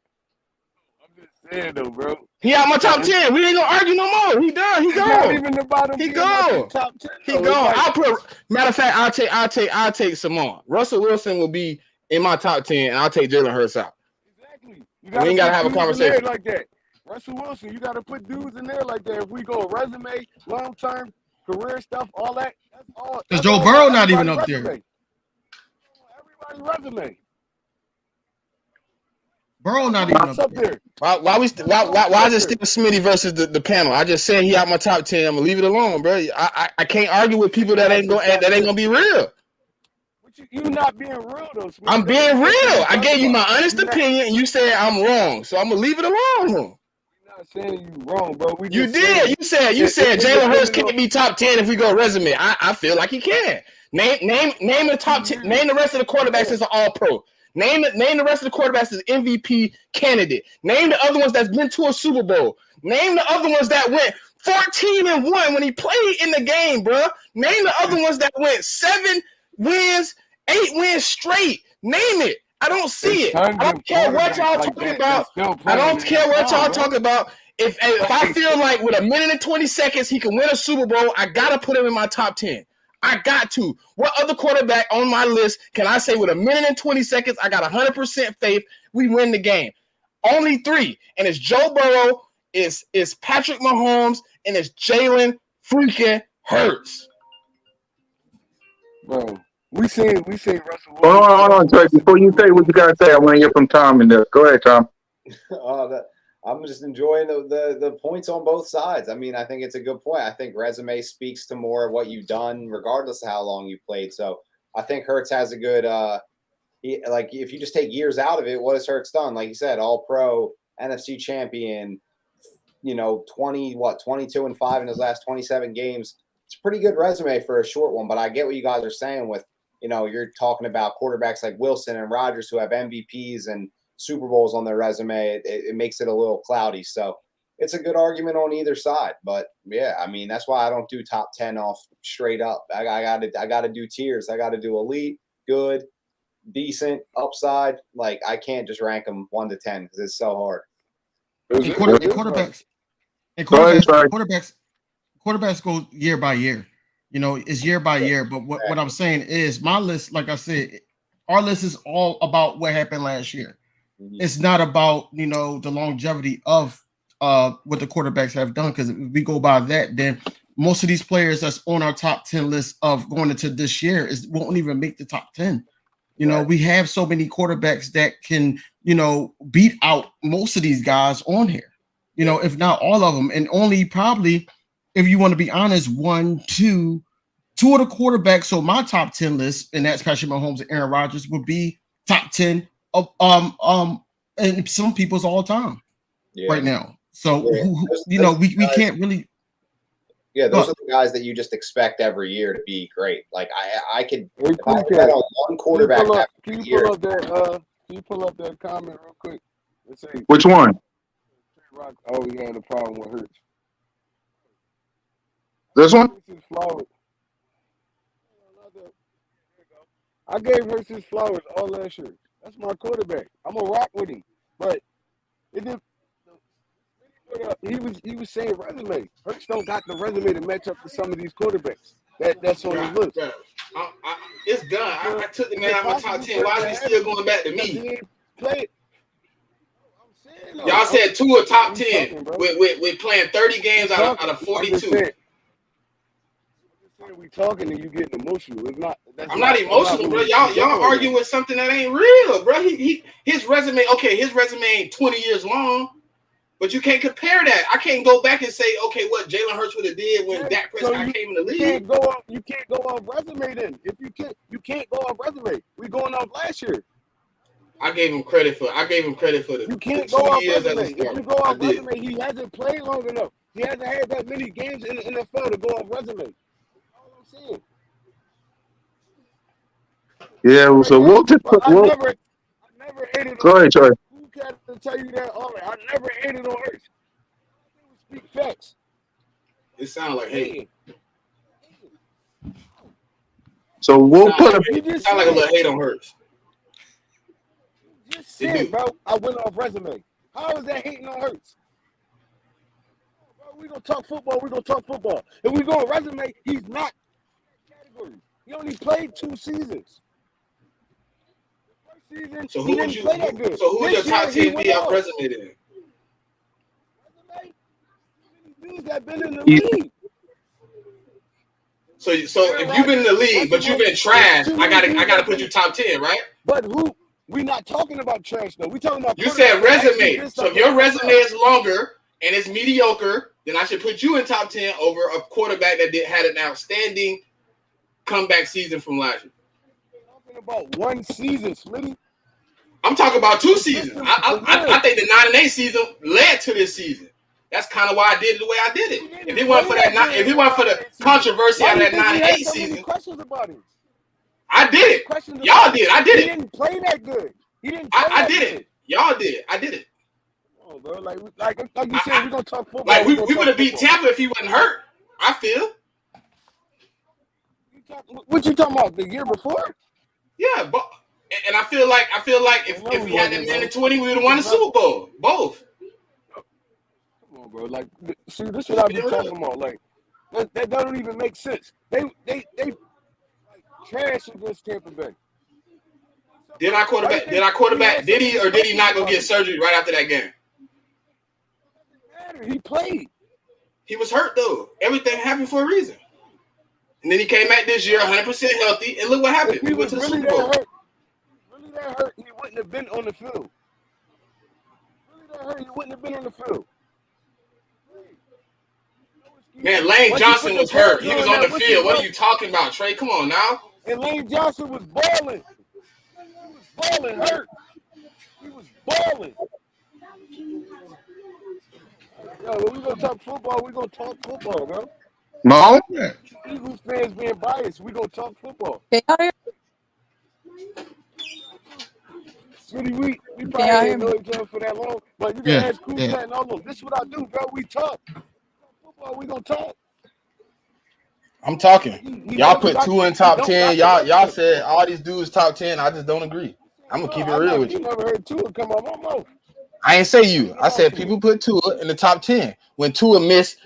Speaker 5: I'm just saying though, bro.
Speaker 4: He out my top 10. We ain't gonna argue no more. He done. He
Speaker 5: It's not
Speaker 4: gone.
Speaker 5: even about him
Speaker 4: He
Speaker 5: being out the
Speaker 4: gone.
Speaker 5: top 10.
Speaker 4: He
Speaker 5: though.
Speaker 4: gone.
Speaker 5: Like,
Speaker 4: Matter of fact, I'll take Samar. Russell Wilson will be in my top 10, and I'll take Jalen Hurts out.
Speaker 5: exactly. You
Speaker 4: We ain't gotta have a
Speaker 5: dudes in
Speaker 4: conversation.
Speaker 5: there like that. Russell Wilson, you got to put dudes in there like that. If we go resume, long term, career stuff, all that, that's all.
Speaker 3: Because
Speaker 5: That's
Speaker 3: Joe
Speaker 5: all
Speaker 3: Burrow
Speaker 5: on
Speaker 3: not even
Speaker 5: everybody's
Speaker 3: up there.
Speaker 5: resume. Everybody's resume.
Speaker 3: Burrow not even
Speaker 5: What's
Speaker 3: up
Speaker 5: up
Speaker 3: there.
Speaker 5: there?
Speaker 4: Why is it still Smitty versus the panel? I just said he out my top 10. I'm gonna leave it alone, bro. I can't argue with people that ain't gonna be real.
Speaker 5: You not being real though, Smitty.
Speaker 4: I'm
Speaker 5: That's
Speaker 4: being
Speaker 5: what we
Speaker 4: real. I
Speaker 5: talking
Speaker 4: gave you my
Speaker 5: about.
Speaker 4: honest opinion, and you said I'm wrong. So I'm gonna leave it alone.
Speaker 5: We're not saying you wrong, bro. We
Speaker 4: You
Speaker 5: just
Speaker 4: did.
Speaker 5: saying
Speaker 4: You said Jalen Hurts
Speaker 5: depending on
Speaker 4: can't be top 10 if we go resume. I feel like he can. Name the top 10. Name the rest of the quarterbacks as an all pro. Name the rest of the quarterbacks as MVP candidate. Name the other ones that's been to a Super Bowl. Name the other ones that went 14-1 when he played in the game, bro. Name the other ones that went 7 wins, 8 wins straight. Name it. I don't see it. I don't care what y'all talking about. I don't care what y'all talking about. If I feel like with 1:20 seconds he can win a Super Bowl, I gotta put him in my top 10. I got to. What other quarterback on my list can I say with 1:20 seconds, I got 100% faith we win the game? Only 3. And it's Joe Burrow, it's Patrick Mahomes, and it's Jalen freaking Hurts.
Speaker 5: bro. We say Russell Wilson.
Speaker 1: Hold on, Trey. Before you say what you gotta say, I want to hear from Tom in this. Go ahead, Tom.
Speaker 2: I'm just enjoying the points on both sides. I mean, I think it's a good point. I think resume speaks to more of what you've done, regardless of how long you played. So I think Hurts has a good like if you just take years out of it, what has Hurts done? Like you said, all pro, NFC champion, 22-5 in his last 27 games. It's a pretty good resume for a short one, but I get what you guys are saying with, you're talking about quarterbacks like Wilson and Rodgers who have MVPs and Super Bowls on their resume. It makes it a little cloudy. So it's a good argument on either side. But yeah, I mean, that's why I don't do top 10 off straight up. I gotta do tiers. I gotta do elite, good, decent, upside. Like I can't just rank them 1 to 10 because it's so hard.
Speaker 3: Quarterbacks go year by year. It's year by year. But what I'm saying is my list, like I said, our list is all about what happened last year. Mm-hmm. It's not about, the longevity of what the quarterbacks have done. Because if we go by that, then most of these players that's on our top 10 list of going into this year won't even make the top 10. We have so many quarterbacks that can, beat out most of these guys on here, if not all of them. And only probably, if you want to be honest, two of the quarterbacks. So my top 10 list, and that's Patrick Mahomes and Aaron Rodgers, would be top 10 of and some people's all time right now. So we can't really.
Speaker 2: Yeah, those are the guys that you just expect every year to be great. Like I could if I bet on one quarterback.
Speaker 5: Can you pull up that comment real quick? Let's see.
Speaker 1: Which one?
Speaker 5: Oh, he had a problem with Hurts.
Speaker 1: This one?
Speaker 5: I gave Hurts his flowers all last year. That's my quarterback. I'm gonna rock with him, but it didn't. He was saying resume. Hurts don't got the resume to match up to some of these quarterbacks. That's on his
Speaker 4: Bruh,
Speaker 5: list.
Speaker 4: bruh. It's done. I took the
Speaker 5: Is
Speaker 4: man
Speaker 5: it
Speaker 4: out of my top
Speaker 5: possible
Speaker 4: 10.
Speaker 5: for it
Speaker 4: Why
Speaker 5: to
Speaker 4: is he still
Speaker 5: happen?
Speaker 4: going back to
Speaker 5: Because he
Speaker 4: me?
Speaker 5: ain't played. I'm saying
Speaker 4: Y'all
Speaker 5: though.
Speaker 4: said Tua top
Speaker 5: We
Speaker 4: 10
Speaker 5: talking, bro.
Speaker 4: with playing 30
Speaker 5: We
Speaker 4: games out
Speaker 5: talking.
Speaker 4: of
Speaker 5: I'm just
Speaker 4: 42.
Speaker 5: saying. We talking and you getting emotional. It's not.
Speaker 4: I'm not
Speaker 5: That's not
Speaker 4: emotional,
Speaker 5: what
Speaker 4: bro.
Speaker 5: we
Speaker 4: Y'all
Speaker 5: going
Speaker 4: arguing
Speaker 5: on.
Speaker 4: with something that ain't real, bro. His resume, okay, his resume ain't 20 years long, but you can't compare that. I can't go back and say, okay, what Jalen Hurts would have did when
Speaker 5: Okay,
Speaker 4: Dak
Speaker 5: so
Speaker 4: Prescott came in the league.
Speaker 5: you can't go off resume then. If you can't go off resume. We going off last year.
Speaker 4: I gave him credit for the
Speaker 5: You can't go
Speaker 4: 2
Speaker 5: off
Speaker 4: years as a
Speaker 5: resume. If
Speaker 4: starter.
Speaker 5: you go
Speaker 4: I
Speaker 5: off
Speaker 4: did.
Speaker 5: resume, he hasn't played long enough. He hasn't had that many games in the NFL to go off resume. That's all I'm saying.
Speaker 1: Yeah,
Speaker 5: Right
Speaker 1: so
Speaker 5: there.
Speaker 1: we'll just
Speaker 5: But I
Speaker 1: we'll
Speaker 5: never hated
Speaker 1: go
Speaker 5: on
Speaker 1: ahead,
Speaker 5: Hurts.
Speaker 1: Troy.
Speaker 5: Who can tell you that already? I never hated on Hurts. We speak facts.
Speaker 4: It sounds like hate.
Speaker 5: Hating.
Speaker 1: So we'll put a
Speaker 5: You
Speaker 4: It
Speaker 5: just
Speaker 4: sound like a
Speaker 5: said.
Speaker 4: little hate on Hurts.
Speaker 5: You just
Speaker 4: It
Speaker 5: said,
Speaker 4: do.
Speaker 5: bro. I went off resume. How is that hating on Hurts? Bro, we gonna talk football. We gonna talk football. If we go on resume, he's not in that category. He only played 2 seasons. The first season,
Speaker 4: So
Speaker 5: he
Speaker 4: who would
Speaker 5: didn't
Speaker 4: you
Speaker 5: play that good.
Speaker 4: so who would your
Speaker 5: This
Speaker 4: top
Speaker 5: year, he
Speaker 4: 10
Speaker 5: went
Speaker 4: be off
Speaker 5: off.
Speaker 4: resume then?
Speaker 5: Resume? Many dudes that been in the
Speaker 1: he-
Speaker 5: league.
Speaker 4: So
Speaker 5: Aaron
Speaker 4: if you've been in the
Speaker 5: Rodgers,
Speaker 4: league,
Speaker 5: Russell
Speaker 4: but you've
Speaker 5: Wilson.
Speaker 4: been
Speaker 5: There's
Speaker 4: trash,
Speaker 5: too
Speaker 4: I
Speaker 5: many dudes
Speaker 4: gotta
Speaker 5: that
Speaker 4: put
Speaker 5: been.
Speaker 4: you top 10, right?
Speaker 5: But who? We not talking about trash though. We talking about
Speaker 4: You said
Speaker 5: quarterbacks that actually
Speaker 4: resume.
Speaker 5: did
Speaker 4: So if
Speaker 5: something
Speaker 4: your
Speaker 5: in the
Speaker 4: resume
Speaker 5: NFL.
Speaker 4: is longer and it's mediocre, then I should put you in top 10 over a quarterback that had an outstanding comeback season from last year.
Speaker 5: Talking about one season, Smitty.
Speaker 4: I'm talking about 2 seasons.
Speaker 5: Consistent for
Speaker 4: I
Speaker 5: years.
Speaker 4: think the 9-8 season led to this season. That's kind of why I did it the way I did
Speaker 5: He
Speaker 4: it. If
Speaker 5: didn't
Speaker 4: it wasn't
Speaker 5: play
Speaker 4: for
Speaker 5: that
Speaker 4: that,
Speaker 5: good
Speaker 4: if
Speaker 5: in
Speaker 4: it
Speaker 5: the
Speaker 4: wasn't for the
Speaker 5: 9-8 season.
Speaker 4: controversy
Speaker 5: Why
Speaker 4: out
Speaker 5: do
Speaker 4: of
Speaker 5: you
Speaker 4: that
Speaker 5: think we
Speaker 4: 9-8
Speaker 5: had so many
Speaker 4: season,
Speaker 5: questions about him?
Speaker 4: I did it.
Speaker 5: Questions
Speaker 4: Y'all
Speaker 5: about him.
Speaker 4: did. I did
Speaker 5: He
Speaker 4: it.
Speaker 5: didn't play that good. He didn't play
Speaker 4: I
Speaker 5: that
Speaker 4: did
Speaker 5: good.
Speaker 4: it. Y'all did. I did it.
Speaker 5: Come on, bro. Like you said,
Speaker 4: I
Speaker 5: we're gonna talk football.
Speaker 4: like
Speaker 5: We're
Speaker 4: we
Speaker 5: gonna
Speaker 4: would
Speaker 5: talk
Speaker 4: have beat
Speaker 5: football.
Speaker 4: Tampa if he wasn't hurt. I feel.
Speaker 5: What you talking about? The year before?
Speaker 4: Yeah, but and I feel like
Speaker 5: No,
Speaker 4: if
Speaker 5: we
Speaker 4: we had that
Speaker 5: wasn't,
Speaker 4: man
Speaker 5: bro.
Speaker 4: in 20, we would have
Speaker 5: Keep
Speaker 4: won
Speaker 5: it
Speaker 4: the
Speaker 5: drop.
Speaker 4: Super Bowl. Both.
Speaker 5: Come on, bro. Like, see, this is what I be talking about. Like, that doesn't even make sense. They like, trash against Tampa Bay.
Speaker 4: Did I
Speaker 5: Why do you
Speaker 4: quarterback? Did
Speaker 5: think
Speaker 4: I
Speaker 5: we
Speaker 4: quarterback?
Speaker 5: had so
Speaker 4: Did he
Speaker 5: many
Speaker 4: or did he
Speaker 5: questions
Speaker 4: not go
Speaker 5: about
Speaker 4: get
Speaker 5: him?
Speaker 4: surgery right after that game?
Speaker 5: Doesn't matter. He played.
Speaker 4: He was hurt though. Everything happened for a reason. And then he came back this year 100% healthy, and look what
Speaker 5: If
Speaker 4: happened.
Speaker 5: he
Speaker 4: We went
Speaker 5: was
Speaker 4: to the
Speaker 5: really
Speaker 4: Super
Speaker 5: that
Speaker 4: Bowl.
Speaker 5: hurt, he wouldn't have been on the field. Really that hurt, he wouldn't have been on the field.
Speaker 4: Man, Lane
Speaker 5: Once you
Speaker 4: Johnson
Speaker 5: put the
Speaker 4: was hurt.
Speaker 5: pads
Speaker 4: He was
Speaker 5: on,
Speaker 4: on the
Speaker 5: that whistle
Speaker 4: field. What are
Speaker 5: blow,
Speaker 4: you talking about, Trey? Come on now.
Speaker 5: and Lane Johnson was balling. He was balling, hurt. He was balling. Yo, when we gonna talk football, we gonna talk football, bro.
Speaker 1: Mo?
Speaker 3: Yeah.
Speaker 5: Eagles fans being biased, we gonna talk football.
Speaker 6: Can y'all hear
Speaker 5: Really, we
Speaker 6: Can
Speaker 5: probably
Speaker 6: y'all hear
Speaker 5: didn't know
Speaker 6: me?
Speaker 5: each other for that long, but you can
Speaker 3: Yeah.
Speaker 5: ask Cool
Speaker 3: Yeah.
Speaker 5: Cat and all of them. This is what I do, bro. We talk. Football, we gonna talk.
Speaker 4: I'm talking.
Speaker 5: He
Speaker 4: Y'all
Speaker 5: never
Speaker 4: put
Speaker 5: got.
Speaker 4: two in
Speaker 5: He
Speaker 4: top
Speaker 5: don't
Speaker 4: 10.
Speaker 5: got the
Speaker 4: Y'all
Speaker 5: resume.
Speaker 4: said all these dudes top 10. I just don't agree. I'm gonna
Speaker 5: No,
Speaker 4: keep it real with
Speaker 5: you
Speaker 4: you.
Speaker 5: never heard Tua come out my mouth.
Speaker 4: I ain't say you. I
Speaker 5: Talk
Speaker 4: said
Speaker 5: to
Speaker 4: people
Speaker 5: me.
Speaker 4: put Tua in the top 10 when Tua missed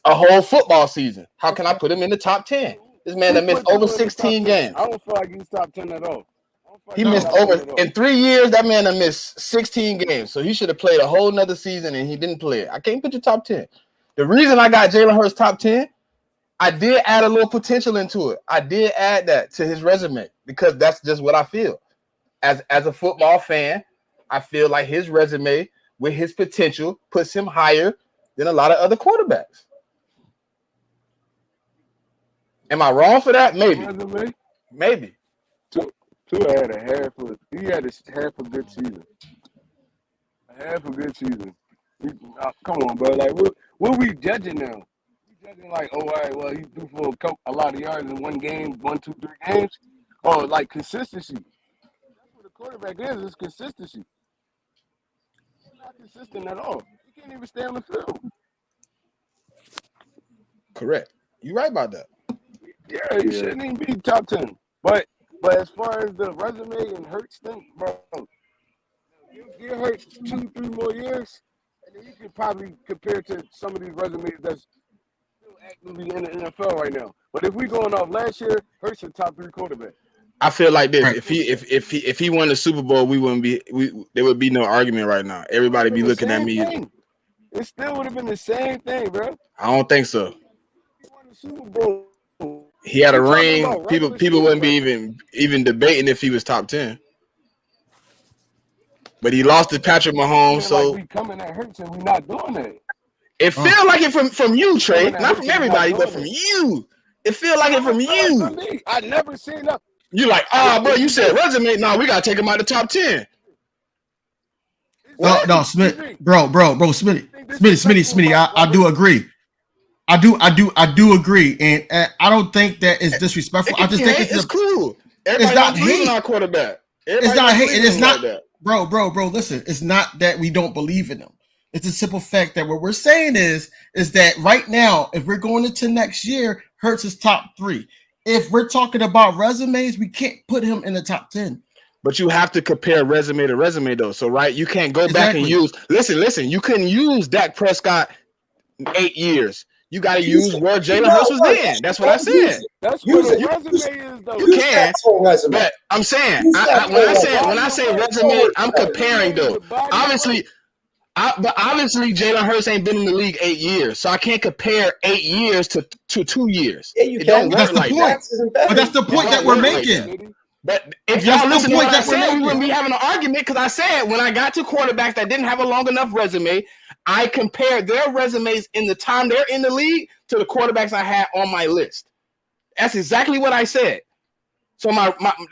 Speaker 4: a whole football season. How can I put him in the top 10? This man
Speaker 5: Who
Speaker 4: that missed
Speaker 5: put
Speaker 4: over
Speaker 5: Tua in the top
Speaker 4: 16
Speaker 5: 10?
Speaker 4: games.
Speaker 5: I don't feel like he's top 10 at all. I don't feel like
Speaker 4: He
Speaker 5: he's
Speaker 4: missed
Speaker 3: No.
Speaker 5: top 10
Speaker 4: over
Speaker 5: at all.
Speaker 4: in 3 years. That man that missed 16 games, so he should have played a whole nother season, and he didn't play it. I can't put you top 10. The reason I got Jalen Hurts top 10, I did add a little potential into it. I did add that to his resume because that's just what I feel. As a football fan, I feel like his resume with his potential puts him higher than a lot of other quarterbacks. Am I wrong for that? Maybe.
Speaker 5: Resume.
Speaker 4: Maybe.
Speaker 5: Tua had a half a good season. A half a good season. Come on, bro. Like what we judging now? We judging like, oh, all right, well, he threw for a lot of yards in one game, 1, 2, 3 games. Oh, like consistency. That's what a quarterback is consistency. He's not consistent at all. He can't even stay on the field.
Speaker 4: Correct. You're right about that.
Speaker 5: Yeah, he shouldn't even be top 10. But as far as the resume and Hurts thing, bro, give Hurts 2, 3 more years, and you can probably compare to some of these resumes that's still actively in the NFL right now. But if we going off last year, Hurts a top 3 quarterback.
Speaker 4: I feel like this:
Speaker 3: Right.
Speaker 4: if he won the Super Bowl, there would be no argument right now. Everybody be looking at me.
Speaker 5: Thing. It still would have been the same thing, bro.
Speaker 4: I don't think so.
Speaker 5: He won the Super Bowl.
Speaker 4: He had a
Speaker 5: We're talking
Speaker 4: ring.
Speaker 5: about
Speaker 4: People
Speaker 5: regular
Speaker 4: wouldn't be
Speaker 5: season,
Speaker 4: even debating if he was top 10. But he lost to Patrick Mahomes, so
Speaker 5: like we coming at Hurts and we not doing that.
Speaker 4: it feels like it from you, Trey.
Speaker 5: Coming at
Speaker 4: Not
Speaker 5: Hurts
Speaker 4: from
Speaker 5: and we
Speaker 4: everybody,
Speaker 5: not
Speaker 4: but
Speaker 5: doing
Speaker 4: from
Speaker 5: it.
Speaker 4: you. It feels like it from you.
Speaker 5: From me. I never seen nothing.
Speaker 4: You like, bro, you said resume. No, we gotta take him out of the top 10.
Speaker 3: No, Smith, bro, Smitty. I do agree. I do agree, and I don't think that is disrespectful. I just think
Speaker 4: it's cool. Everybody
Speaker 3: it's not
Speaker 4: believe in
Speaker 3: hate.
Speaker 4: our quarterback.
Speaker 3: It's not hate, and it's not,
Speaker 4: like
Speaker 3: bro. Listen, it's not that we don't believe in them. It's a simple fact that what we're saying is that right now, if we're going into next year, Hurts is top 3. If we're talking about resumes, we can't put him in the top 10.
Speaker 4: But you have to compare resume to resume, though. So, right, you can't go back and use. Listen. You couldn't use Dak Prescott 8 years. You got to use where Jalen Hurts was then. That's what I said.
Speaker 5: That's what the resume is, though.
Speaker 4: You can, but I'm saying when I say resume, I'm comparing though. Obviously, Jalen Hurts ain't been in the league 8 years, so I can't compare 8 years to 2 years.
Speaker 6: Yeah, you
Speaker 4: it don't
Speaker 6: can.
Speaker 4: work like that.
Speaker 3: But that's the point that we're making.
Speaker 4: But if y'all listen to what I said, we wouldn't be having an argument because I said when I got to quarterbacks that didn't have a long enough resume, I compared their resumes in the time they're in the league to the quarterbacks I had on my list. That's exactly what I said. So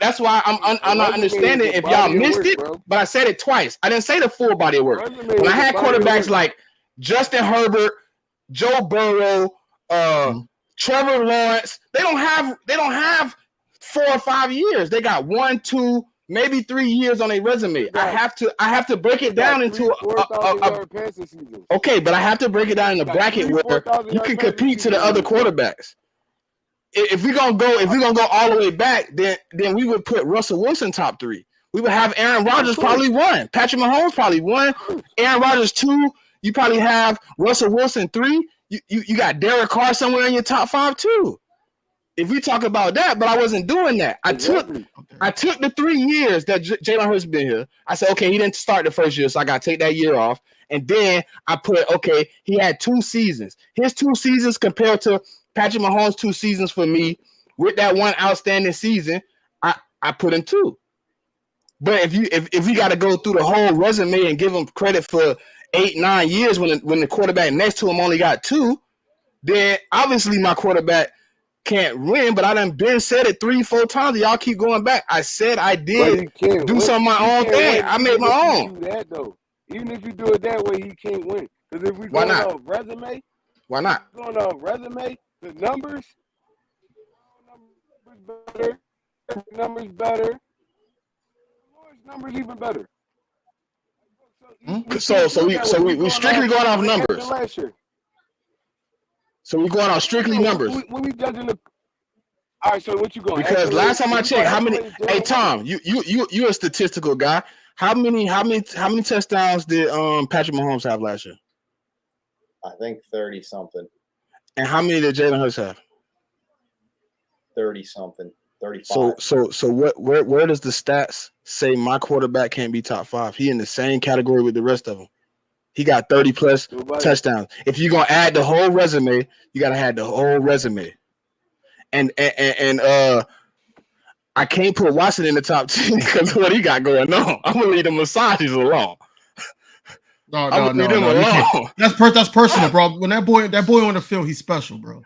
Speaker 4: that's why I'm not understanding if y'all missed it, but I said it twice. I didn't say the full body of work. When I had quarterbacks like Justin Herbert, Joe Burrow, Trevor Lawrence, they don't have 4 or 5 years. They got 1, 2, maybe 3 years on a resume. I have to break it down into okay, but I have to break it down in a bracket where you can compete to the other quarterbacks. If we're gonna go all the way back, then we would put Russell Wilson top 3. We would have Aaron Rodgers probably 1, Patrick Mahomes probably 1, Aaron Rodgers 2. You probably have Russell Wilson 3. You got Derek Carr somewhere in your top 5 too. If we talk about that, but I wasn't doing that. I took the 3 years that Jalen Hurts been here. I said, okay, he didn't start the first year, so I got to take that year off. And then I put, okay, he had 2 seasons. His 2 seasons compared to Patrick Mahomes' 2 seasons for me, with that one outstanding season, I put him 2. But if we got to go through the whole resume and give him credit for 8, 9 years when the quarterback next to him only got 2, then obviously my quarterback can't win. But I done said it 3, 4 times. Y'all keep going back. I said I did do some of my own thing. I made my own.
Speaker 5: That though, even if you do it that way, he can't win. Because if we go off resume,
Speaker 4: why not?
Speaker 5: Going off resume, the numbers better. Numbers better. Numbers even better.
Speaker 4: So we strictly going off numbers. So we going off strictly numbers.
Speaker 5: When we judging the. All right, so what you going?
Speaker 4: Because last time I checked, how many? Hey Tom, you a statistical guy. How many touchdowns did Patrick Mahomes have last year?
Speaker 2: I think 30 something.
Speaker 4: And how many did Jalen Hurts have?
Speaker 2: 30 something. 35.
Speaker 4: So where does the stats say my quarterback can't be top 5? He in the same category with the rest of them. He got 30 plus touchdowns. If you're gonna add the whole resume, you gotta add the whole resume. And I can't put Watson in the top 10 because of what he got going on. I'm gonna leave the massages alone.
Speaker 3: No. That's personal, bro. When that boy on the field, he's special, bro.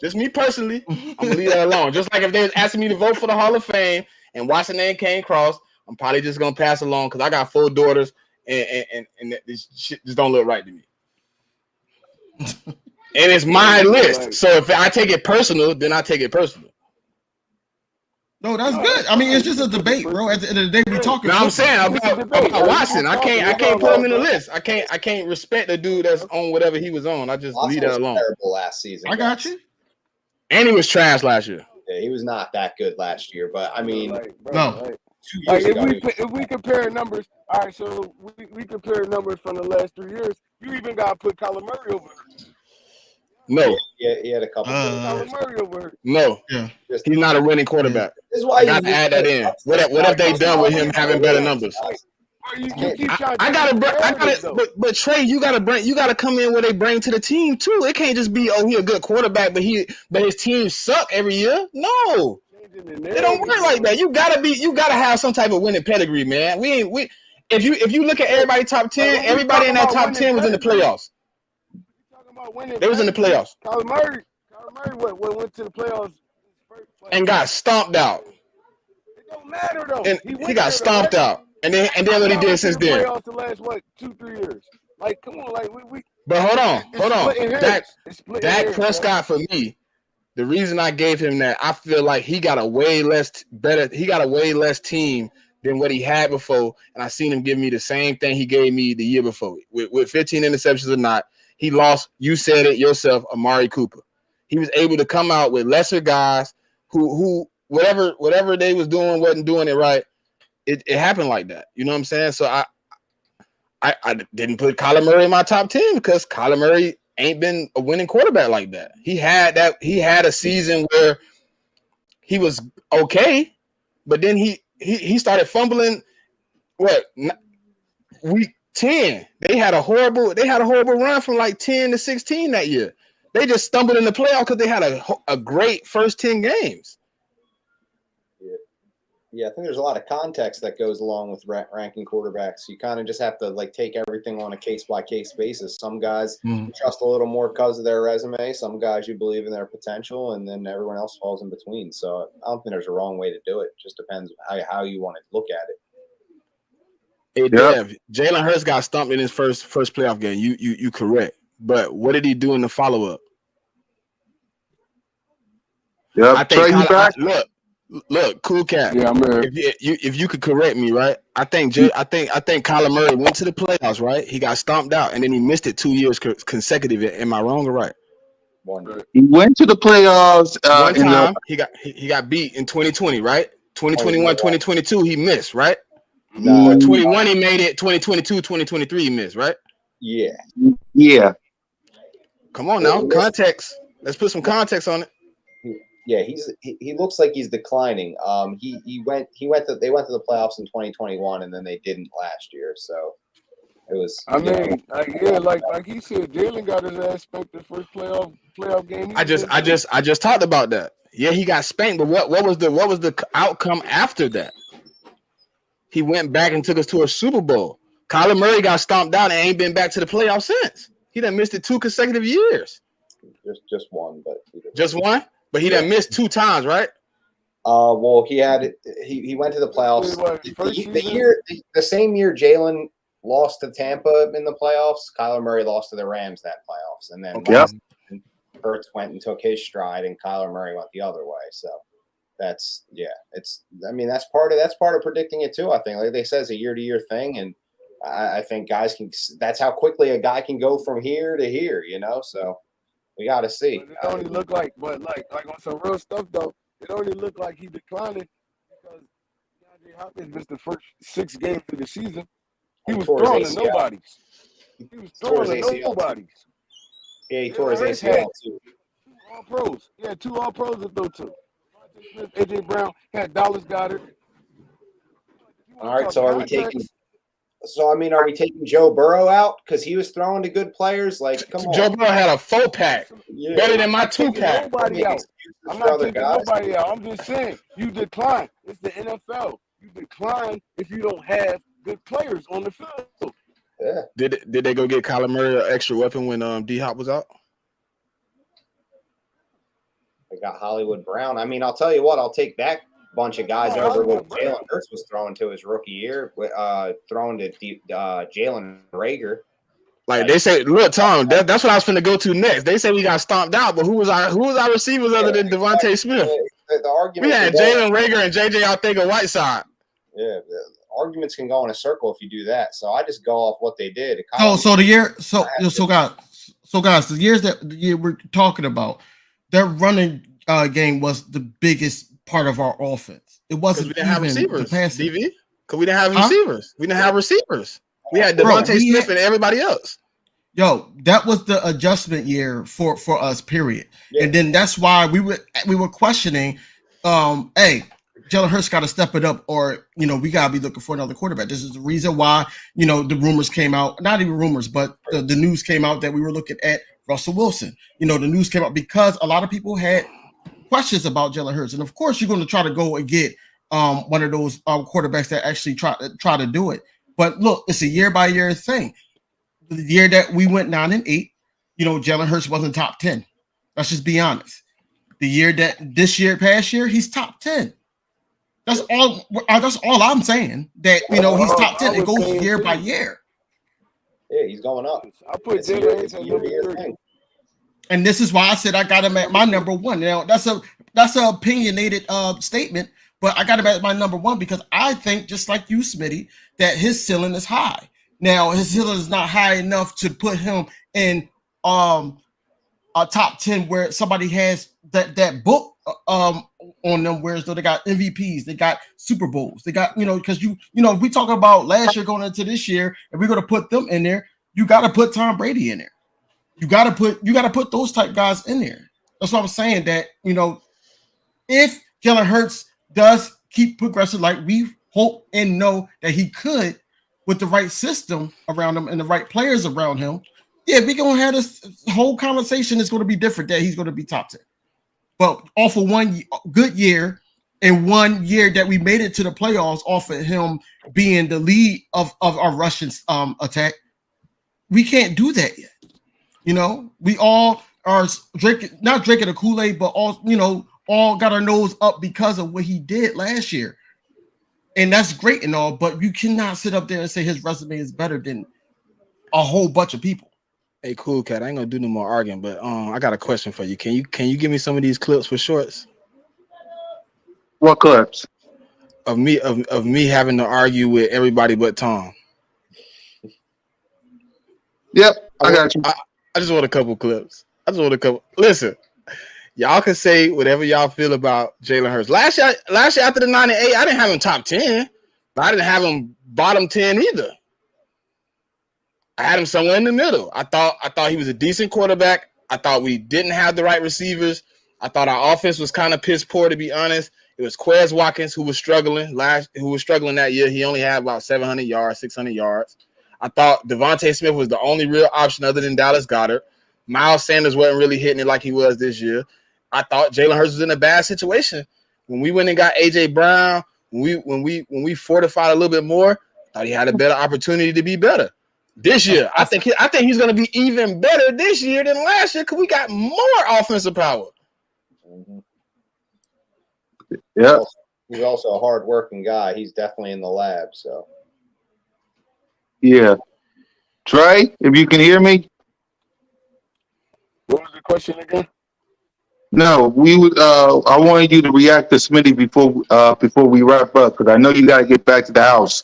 Speaker 4: Just me personally, I'm gonna leave that alone. Just like if they was asking me to vote for the Hall of Fame and Watson name came across, I'm probably just gonna pass along because I got 4 daughters and this shit just don't look right to me. And it's my list. So if I take it personal, then I take it personal.
Speaker 3: No, that's good. I mean, it's just a debate, bro. At the end of the day, we talking.
Speaker 4: No, I'm saying about Watson. I can't put him in the list. I can't respect the dude that's on whatever he was on. I just leave that alone.
Speaker 2: Terrible last season.
Speaker 3: I got you.
Speaker 4: And he was trash last year.
Speaker 2: Yeah, he was not that good last year. But I mean,
Speaker 3: no.
Speaker 2: 2
Speaker 5: Like
Speaker 2: years ago.
Speaker 5: if we compare numbers, all right. So we compare numbers from the last 3 years. You even got to put Kyler Murray over her.
Speaker 4: No,
Speaker 2: He had a couple.
Speaker 5: Kyler Murray over her.
Speaker 4: no,
Speaker 3: Yeah.
Speaker 2: Just,
Speaker 4: he's not a winning quarterback.
Speaker 2: this is why
Speaker 4: I got to add that in. What have they done with him having better numbers?
Speaker 5: You keep trying to
Speaker 4: I gotta, but Trey, you gotta come in what they bring to the team too. It can't just be, oh, he a good quarterback, but his team suck every year. No, it don't work like that. You gotta have some type of winning pedigree, man. If you look at everybody top 10, everybody in that top 10 was in the playoffs. They was in the playoffs.
Speaker 5: Kyler Murray went to the playoffs
Speaker 4: and got stomped out.
Speaker 5: It don't matter though.
Speaker 4: And he got stomped out. And then what he did since then.
Speaker 5: Playoffs the last 2-3 years. Like, come on, like we.
Speaker 4: But hold on. Dak Prescott for me. The reason I gave him that, I feel like he got a way less team than what he had before, and I seen him give me the same thing he gave me the year before. With 15 interceptions or not, he lost. You said it yourself, Amari Cooper. He was able to come out with lesser guys who whatever they was doing wasn't doing it right. It happened like that. You know what I'm saying? So I didn't put Kyler Murray in my top 10 because Kyler Murray ain't been a winning quarterback like that. He had a season where he was okay, but then he started fumbling. Week 10, they had a horrible run from like 10 to 16 that year. They just stumbled in the playoff because they had a great first 10 games.
Speaker 2: Yeah, I think there's a lot of context that goes along with ranking quarterbacks. You kind of just have to like take everything on a case-by-case basis. Some guys you trust a little more because of their resume. Some guys you believe in their potential, and then everyone else falls in between. So I don't think there's a wrong way to do it. It just depends how you want to look at it.
Speaker 4: Hey, Dev, Jalen Hurts got stumped in his first playoff game. You correct. But what did he do in the follow-up?
Speaker 1: Yeah,
Speaker 4: I think Look, cool cat.
Speaker 5: Yeah, I'm here.
Speaker 4: If you could correct me, right? I think Kyler Murray went to the playoffs, right? He got stomped out, and then he missed it 2 years consecutive. Am I wrong or right?
Speaker 1: He went to the playoffs.
Speaker 4: One time he got beat in 2020, right? 2021, 2022 he missed, right?
Speaker 2: No.
Speaker 4: 21 he made it. 2022, 2023 he missed, right?
Speaker 1: Yeah.
Speaker 2: Come
Speaker 4: on now, context. Let's put some context on it.
Speaker 2: Yeah, he looks like he's declining. They went to the playoffs in 2021, and then they didn't last year. So it was.
Speaker 5: I mean, like he said, Jalen got his ass spanked the first playoff game.
Speaker 4: I just talked about that. Yeah, he got spanked, but what was the outcome after that? He went back and took us to a Super Bowl. Kyler Murray got stomped out and ain't been back to the playoffs since. He done missed it 2 consecutive years.
Speaker 2: Just one, but
Speaker 4: just one. But he done missed 2 times, right?
Speaker 2: Well, he went to the playoffs the same year Jalen lost to Tampa in the playoffs. Kyler Murray lost to the Rams that playoffs, and then Hurts went and took his stride, and Kyler Murray went the other way. So that's part of predicting it too. I think, like they say, it's a year-to-year thing, and I think guys can. That's how quickly a guy can go from here to here. You know, so. We got to see.
Speaker 5: But it only look like on some real stuff though. It only looked like he declining because DeAndre Hopkins missed the first 6 games of the season. He was throwing to nobodies.
Speaker 2: Yeah, he tore his ACL too.
Speaker 5: 2 All-Pros. Yeah, 2 All-Pros to throw to. AJ Brown had Dallas Goedert.
Speaker 2: All right, so are we taking? So, I mean, are we taking Joe Burrow out because he was throwing to good players? Like, come on.
Speaker 4: Joe Burrow had a 4-pack. Better than my 2-pack.
Speaker 5: I'm not taking nobody out. I'm just saying, you decline. It's the NFL. You decline if you don't have good players on the field.
Speaker 2: Yeah.
Speaker 4: Did they go get Kyler Murray an extra weapon when D-Hop was out?
Speaker 2: They got Hollywood Brown. I mean, I'll tell you what. I'll take that bunch of guys over what Jalen Hurts was throwing to his rookie year, throwing to Jalen Reagor.
Speaker 4: Like they say, look, Tom, that's what I was finna go to next. They say we got stomped out, but who was our receivers other than Devontae Smith?
Speaker 2: The argument
Speaker 4: we had Jalen Reagor and JJ Arcega-Whiteside.
Speaker 2: Yeah, the arguments can go in a circle if you do that. So I just go off what they did.
Speaker 3: Guys, the year we're talking about, their running game was the biggest part of our offense. It
Speaker 4: Because
Speaker 3: wasn't
Speaker 4: we didn't have
Speaker 3: even the
Speaker 4: receivers,
Speaker 3: passing.
Speaker 4: DV. Because we didn't have
Speaker 3: Huh?
Speaker 4: receivers. We didn't have receivers. We had
Speaker 3: Bro,
Speaker 4: Devontae Smith and everybody else.
Speaker 3: that was the adjustment year for us, period.
Speaker 2: Yeah.
Speaker 3: And then that's why we were questioning, hey, Jalen Hurts got to step it up, or we got to be looking for another quarterback. This is the reason why the rumors came out, not even rumors, but the news came out that we were looking at Russell Wilson. The news came out because a lot of people had questions about Jalen Hurts, and of course you're going to try to go and get one of those quarterbacks that actually try to do it. But look, it's a year by year thing. The year that we went 9-8, Jalen Hurts wasn't top 10. Let's just be honest. The year that past year, he's top 10. That's all. That's all I'm saying. That he's top 10. It goes year by year.
Speaker 2: Yeah, he's going up.
Speaker 5: I put Jalen Hurts at number 3.
Speaker 3: And this is why I said I got him at my number 1. Now that's an opinionated statement, but I got him at my number 1 because I think, just like you, Smitty, that his ceiling is high. Now his ceiling is not high enough to put him in a top 10 where somebody has that book on them, whereas though they got MVPs, they got Super Bowls, they got because if we talk about last year going into this year, and we're gonna put them in there, you got to put Tom Brady in there. You got to put those type guys in there. That's what I'm saying. That if Jalen Hurts does keep progressing like we hope and know that he could, with the right system around him and the right players around him, yeah, we're gonna have this whole conversation is going to be different. That he's going to be top 10. But off of one good year and 1 year that we made it to the playoffs, off of him being the lead of our Russian attack, we can't do that yet. We all are not drinking the Kool-Aid, but all got our nose up because of what he did last year. And that's great and all, but you cannot sit up there and say his resume is better than a whole bunch of people.
Speaker 4: Hey, cool cat. I ain't gonna do no more arguing, but I got a question for you. Can you give me some of these clips for shorts
Speaker 1: What clips?
Speaker 4: of me having to argue with everybody but Tom?
Speaker 1: Yep, I got you.
Speaker 4: I just want a couple clips. Listen, y'all can say whatever y'all feel about Jalen Hurts. Last year after the 9-8, I didn't have him top 10, but I didn't have him bottom 10 either. I had him somewhere in the middle. I thought he was a decent quarterback. I thought we didn't have the right receivers. I thought our offense was kind of piss poor, to be honest. It was Quez Watkins who was struggling that year. He only had about 700 yards, 600 yards. I thought Devontae Smith was the only real option other than Dallas Goedert. Miles Sanders wasn't really hitting it like he was this year. I thought Jalen Hurts was in a bad situation. When we went and got A.J. Brown, when we fortified a little bit more, I thought he had a better opportunity to be better. This year, I think he's going to be even better this year than last year because we got more offensive power.
Speaker 2: Mm-hmm.
Speaker 1: Yeah.
Speaker 2: He's also a hard-working guy. He's definitely in the lab. So.
Speaker 1: Yeah. Trey, if you can hear me.
Speaker 5: What was the question again?
Speaker 1: No, we would. I wanted you to react to Smitty before we wrap up because I know you got to get back to the house.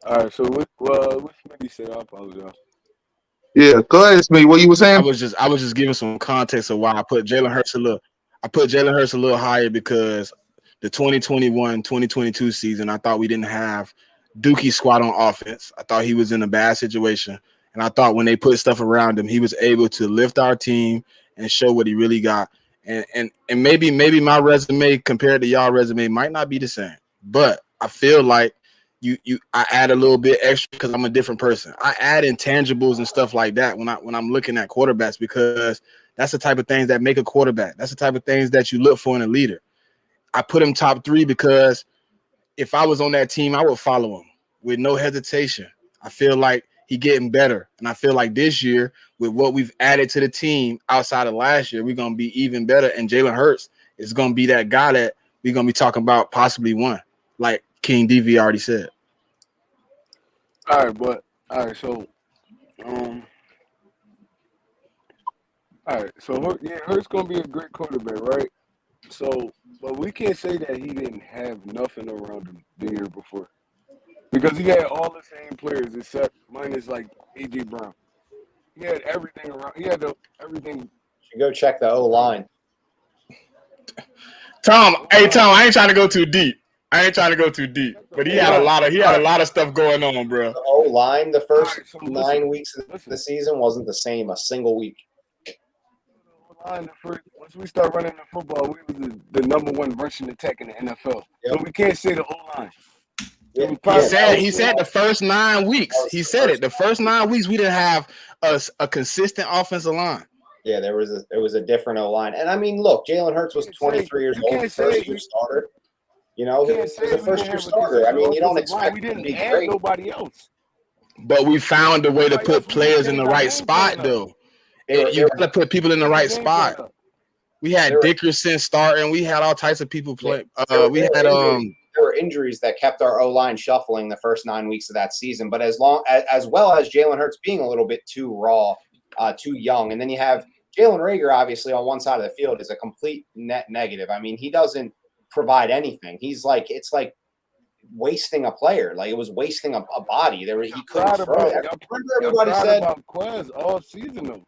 Speaker 5: All right. So what Smitty said? I apologize.
Speaker 1: Yeah, go ahead, Smitty. What you were saying?
Speaker 4: I was just giving some context of why I put Jalen Hurts a little higher because the 2021-2022 season, I thought we didn't have Dookie squad on offense. I thought he was in a bad situation. And I thought when they put stuff around him, he was able to lift our team and show what he really got. And maybe my resume compared to y'all resume might not be the same. But I feel like I add a little bit extra because I'm a different person. I add intangibles and stuff like that when I'm looking at quarterbacks because that's the type of things that make a quarterback. That's the type of things that you look for in a leader. I put him top 3 because if I was on that team, I would follow him with no hesitation. I feel like he's getting better. And I feel like this year, with what we've added to the team outside of last year, we're going to be even better. And Jalen Hurts is going to be that guy that we're going to be talking about possibly one, like King DV already said.
Speaker 5: All right, so Hurts gonna be a great quarterback, right? So, but we can't say that he didn't have nothing around him the year before because he had all the same players except minus like A.J. Brown. He had everything around. He had everything.
Speaker 2: You should go check the O line.
Speaker 4: Tom, I ain't trying to go too deep. But he had a lot of stuff going on, bro.
Speaker 2: The O-line, the first
Speaker 5: All right, so
Speaker 2: 9 weeks of
Speaker 5: listen.
Speaker 2: the season wasn't the same a single week.
Speaker 5: Once we start running the football, we was the number one rushing attack in the NFL.
Speaker 2: Yep.
Speaker 5: So we can't say the O-line.
Speaker 4: He said the first 9 weeks. He said it. The first 9 weeks we didn't have a consistent offensive line.
Speaker 2: Yeah, there was a different O-line. And I mean, look, Jalen Hurts was 23 years old, first-year starter. You know, he was a first-year starter. I mean, you don't expect
Speaker 5: we
Speaker 2: him to
Speaker 5: didn't
Speaker 2: be
Speaker 5: add
Speaker 2: great.
Speaker 5: nobody else.
Speaker 4: But we found a way to put players in the right spot, though. You got to put people in the right spot. We had Dickerson starting. We had all types of people play.
Speaker 2: There were injuries that kept our O-line shuffling the first 9 weeks of that season. But as well as Jalen Hurts being a little bit too raw, too young, and then you have Jalen Reagor, obviously, on one side of the field is a complete net negative. I mean, he doesn't provide anything. It's like wasting a player. Like it was wasting a body. He couldn't throw it. Remember everybody said
Speaker 5: about Quez all season though.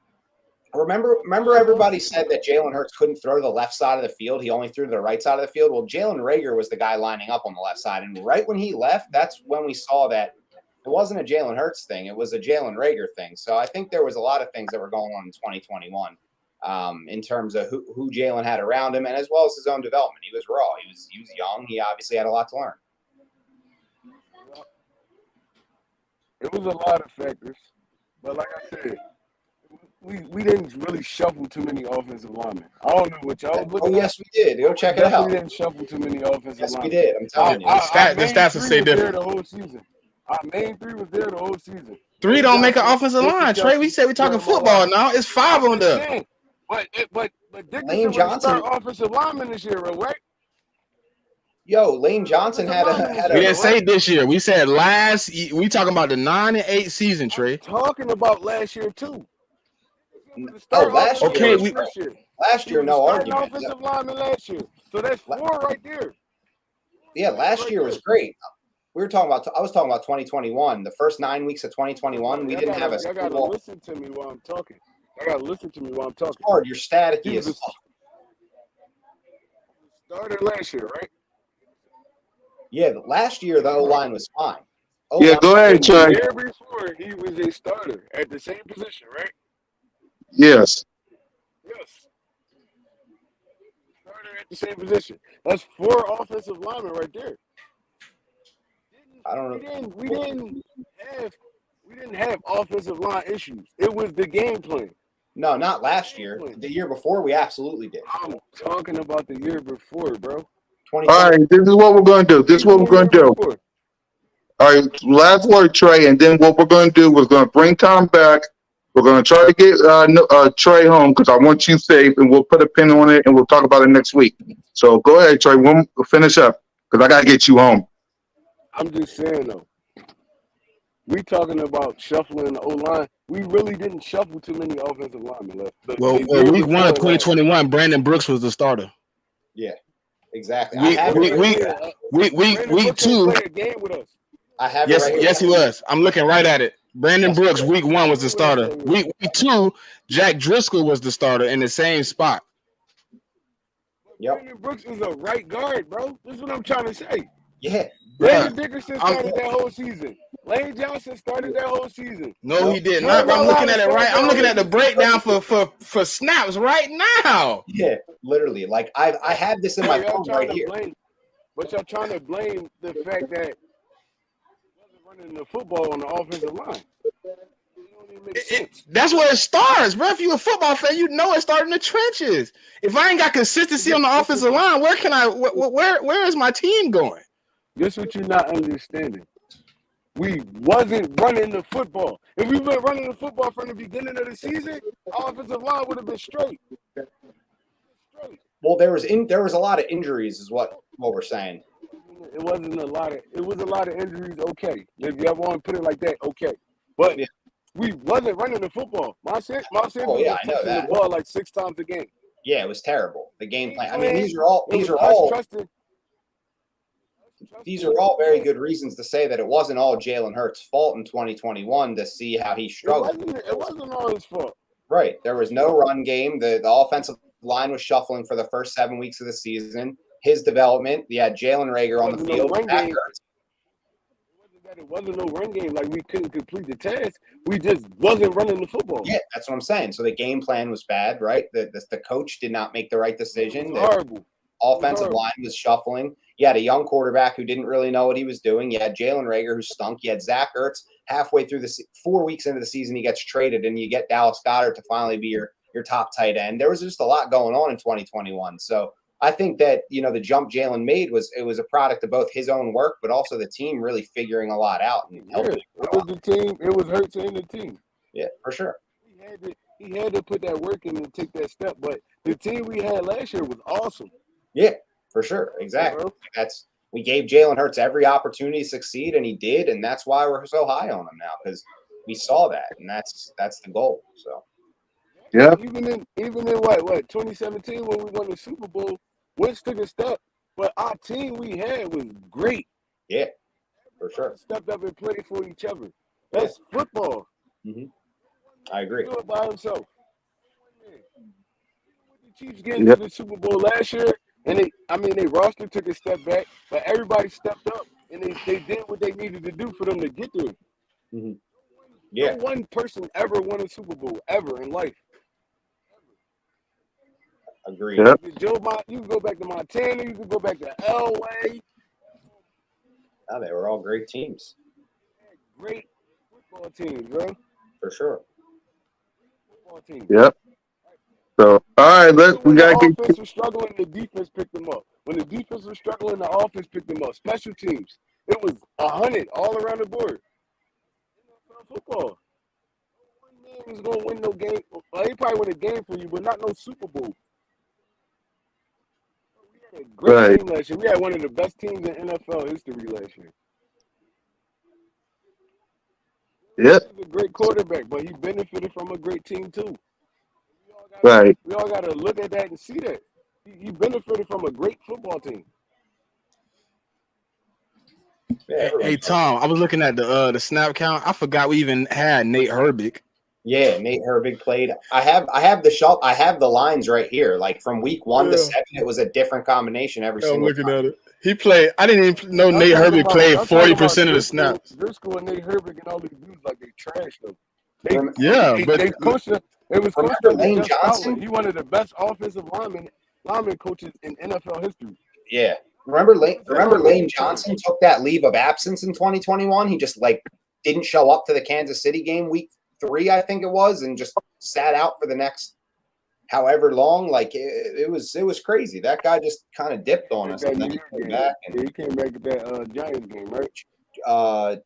Speaker 2: Remember everybody said that Jalen Hurts couldn't throw to the left side of the field. He only threw to the right side of the field. Well, Jalen Reagor was the guy lining up on the left side. And right when he left, that's when we saw that it wasn't a Jalen Hurts thing. It was a Jalen Reagor thing. So I think there was a lot of things that were going on in 2021 in terms of who Jalen had around him and as well as his own development. He was raw. He was young. He obviously had a lot to learn.
Speaker 5: It was a lot of factors. But like I said, we didn't really shuffle too many offensive linemen. I don't know what y'all looking at.
Speaker 2: Oh, yes, we did. Go check it out.
Speaker 5: We didn't shuffle too many offensive linemen.
Speaker 2: Yes, we did. I'm telling you.
Speaker 4: The stats will say different.
Speaker 5: The whole season. Our main three was there the whole season.
Speaker 4: 3 don't make an offensive line, Trey. We said we're talking football now. It's 5 on there.
Speaker 5: But Dickerson was start offensive lineman this year, right?
Speaker 2: Yo, Lane Johnson had a.
Speaker 4: We didn't say this year. We said last. We talking about the 9 and 8 season, Trey.
Speaker 5: I'm talking about last year too.
Speaker 2: Last year.
Speaker 4: Okay,
Speaker 2: last year, no argument.
Speaker 5: Offensive lineman last year, so that's 4 right there.
Speaker 2: Yeah, last year was great. I was talking about 2021. The first 9 weeks of 2021, we didn't have a.
Speaker 5: You gotta listen to me while I'm talking.
Speaker 2: It's hard. You're staticky as fuck.
Speaker 5: Started last year, right?
Speaker 2: Yeah, last year the O-line was fine.
Speaker 1: Yeah, go ahead, Trey.
Speaker 5: The year before, he was a starter at the same position, right?
Speaker 1: Yes.
Speaker 5: Starter at the same position. That's 4 offensive linemen right there.
Speaker 2: I don't know.
Speaker 5: We didn't have offensive line issues. It was the game plan.
Speaker 2: No, not last year. The year before, we absolutely did.
Speaker 5: I'm talking about the year before, bro.
Speaker 1: All right, this is what we're going to do. All right, last word, Trey, and then what we're going to do is going to bring Tom back. We're going to try to get Trey home because I want you safe, and we'll put a pin on it, and we'll talk about it next week. So go ahead, Trey. We'll finish up because I got to get you home.
Speaker 5: I'm just saying, though. We talking about shuffling the O-line. We really didn't shuffle too many offensive linemen.
Speaker 4: Well, week 1 of 2021, Brandon Brooks was the starter.
Speaker 2: Yeah, exactly.
Speaker 4: Week 2.
Speaker 2: I have
Speaker 4: yes, he was. I'm looking right at it. Brandon Brooks, week 1 was the starter. Week 2, Jack Driscoll was the starter in the same spot.
Speaker 2: Yep.
Speaker 5: Brandon Brooks is a right guard, bro. This is what I'm trying to say.
Speaker 2: Yeah.
Speaker 5: Brandon Dickerson started that whole season. Lane Johnson started that whole season.
Speaker 4: No, he did not. I'm looking at it right. I'm looking at the breakdown for snaps right now.
Speaker 2: Yeah, literally. Like I have this in my phone right here.
Speaker 5: But y'all trying to blame the fact that running the football on the offensive line.
Speaker 4: That's where it starts, bro. If you're a football fan, you know it starts in the trenches. If I ain't got consistency on the offensive line, where is my team going?
Speaker 5: Guess what you're not understanding? We wasn't running the football. If we were running the football from the beginning of the season, our offensive line would have been straight.
Speaker 2: Well, there was a lot of injuries, is what we're saying.
Speaker 5: It was a lot of injuries. Okay, if y'all want to put it like that, okay. But we wasn't running the football. My son was touching the ball like 6 times a game.
Speaker 2: Yeah, it was terrible. The game plan. I mean, these are all very good reasons to say that it wasn't all Jalen Hurts' fault in 2021 to see how he struggled.
Speaker 5: It wasn't all his fault.
Speaker 2: Right. There was no run game. The offensive line was shuffling for the first 7 weeks of the season. His development, you had Jalen Reagor on the
Speaker 5: Wasn't no
Speaker 2: field.
Speaker 5: run
Speaker 2: Zach
Speaker 5: game.
Speaker 2: Ertz.
Speaker 5: It wasn't no run game. Like we couldn't complete the task. We just wasn't running the football.
Speaker 2: Yeah, that's what I'm saying. So the game plan was bad, right? The coach did not make the right decision.
Speaker 5: It was horrible.
Speaker 2: Offensive line was shuffling. You had a young quarterback who didn't really know what he was doing. You had Jalen Reagor who stunk. You had Zach Ertz halfway through 4 weeks into the season, he gets traded, and you get Dallas Goedert to finally be your top tight end. There was just a lot going on in 2021. So I think that, the jump Jalen made was a product of both his own work, but also the team really figuring a lot out and helping.
Speaker 5: It was the team. It was Hurts and the team.
Speaker 2: Yeah, for sure.
Speaker 5: He had to put that work in and take that step. But the team we had last year was awesome.
Speaker 2: Yeah, for sure. Exactly. We gave Jalen Hurts every opportunity to succeed, and he did, and that's why we're so high on him now, because we saw that, and that's the goal. So
Speaker 1: Yeah.
Speaker 5: Even in what 2017 when we won the Super Bowl, Wentz took a step, but our team we had was great.
Speaker 2: Yeah, for sure.
Speaker 5: Stepped up and played for each other. That's football.
Speaker 2: Mm-hmm. I agree.
Speaker 5: Do it by himself. The Chiefs getting to the Super Bowl last year, and their roster took a step back, but everybody stepped up and they did what they needed to do for them to get there.
Speaker 2: Mm-hmm. Yeah.
Speaker 5: No one person ever won a Super Bowl ever in life.
Speaker 2: Agreed.
Speaker 1: Yep.
Speaker 5: You can go back to Montana. You can go back to Elway.
Speaker 2: Oh, they were all great teams.
Speaker 5: Great football teams, bro.
Speaker 2: For sure.
Speaker 5: Football teams.
Speaker 1: Yep. So, all right, we got to
Speaker 5: get. The offense was struggling, the defense picked them up. When the defense was struggling, the offense picked them up. Special teams. It was 100 all around the board. Football. One man was going to win no game. Well, he probably win a game for you, but not no Super Bowl. We had a great team last year. We had one of the best teams in NFL history last year.
Speaker 1: Yep.
Speaker 5: He was a great quarterback, but he benefited from a great team too. We all got to look at that and see that. He benefited from a great football team.
Speaker 2: Yeah,
Speaker 4: hey Tom, I was looking at the snap count. I forgot we even had Nate Herbig.
Speaker 2: Yeah, Nate Herbig played. I have the lines right here. Like from week 1 to 7, it was a different combination every single time.
Speaker 4: At it. He played. I didn't even know Nate Herbig played 40% of the snaps.
Speaker 5: Driscoll and Nate Herbig and all these dudes like they trash them. They pushed him. It was coached by Lane Johnson. He one of the best offensive lineman coaches in NFL history.
Speaker 2: Yeah. Remember Lane Johnson took that leave of absence in 2021? He just didn't show up to the Kansas City game week 3, I think it was, and just sat out for the next however long. It was crazy. That guy just kind of dipped on us. And then he came back.
Speaker 5: He came back at that Giants game, right? I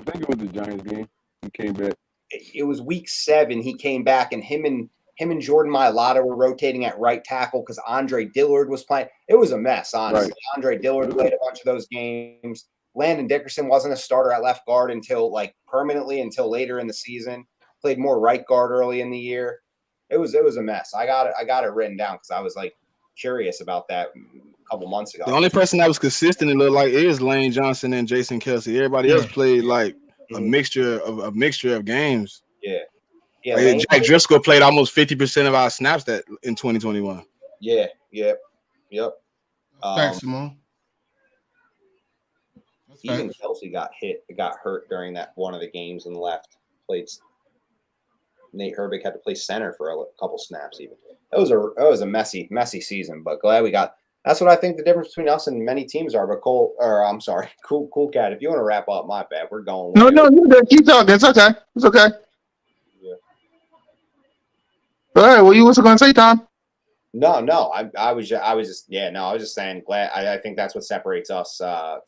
Speaker 5: think it was the Giants game. He came back.
Speaker 2: It was week 7. He came back, and him and Jordan Mailata were rotating at right tackle because Andre Dillard was playing. It was a mess, honestly. Right. Andre Dillard played a bunch of those games. Landon Dickerson wasn't a starter at left guard until permanently until later in the season. Played more right guard early in the year. It was a mess. I got it written down because I was curious about that a couple months ago.
Speaker 4: The only person that was consistent, it looked like, is Lane Johnson and Jason Kelce. Everybody else played a mixture of games.
Speaker 2: Yeah.
Speaker 4: Yeah, Jack Driscoll played almost 50% of our snaps in 2021.
Speaker 2: Yeah. Yep.
Speaker 3: Thanks, Simone.
Speaker 2: Even Kelce got hurt during that one of the games and left. Nate Herbig had to play center for a couple snaps. Even it was a messy season, but glad we got. That's what I think the difference between us and many teams are. But Cool Cat. If you want to wrap up, my bad. We're going.
Speaker 1: No, you're good. Keep talking. It's okay. Yeah. All right. Well, you what's going to say, Tom?
Speaker 2: No. I was just saying. Glad. I think that's what separates us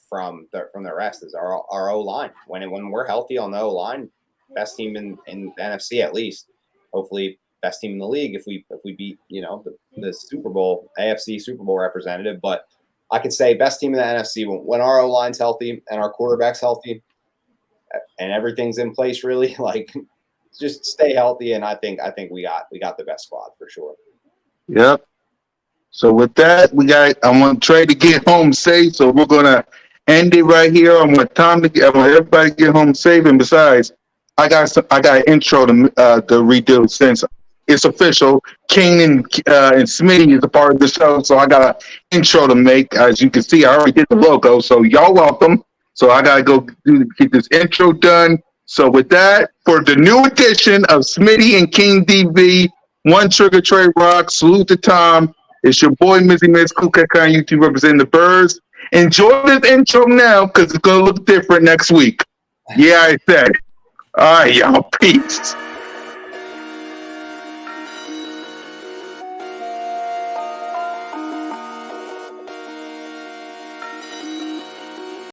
Speaker 2: from the rest is our O line. When we're healthy on the O line, best team in the NFC at least. Hopefully, best team in the league if we beat the Super Bowl AFC Super Bowl representative. But I could say best team in the NFC when our O line's healthy and our quarterback's healthy and everything's in place. Really, just stay healthy, and I think we got the best squad for sure.
Speaker 1: Yep. So with that, I want Trey to get home safe. So we're gonna end it right here. I want everybody to get home safe. And besides, I got an intro to redo since it's official. King and Smitty is a part of the show, so I got an intro to make. As you can see, I already did the logo, so y'all welcome. So I gotta go get this intro done. So with that, for the new edition of Smitty and King DV, One Trigger Trey Rock, salute to Tom. It's your boy Mizzy Miz Kukek on YouTube representing the Birds. Enjoy this intro now because it's gonna look different next week. Yeah, I said it. All right, y'all. Peace.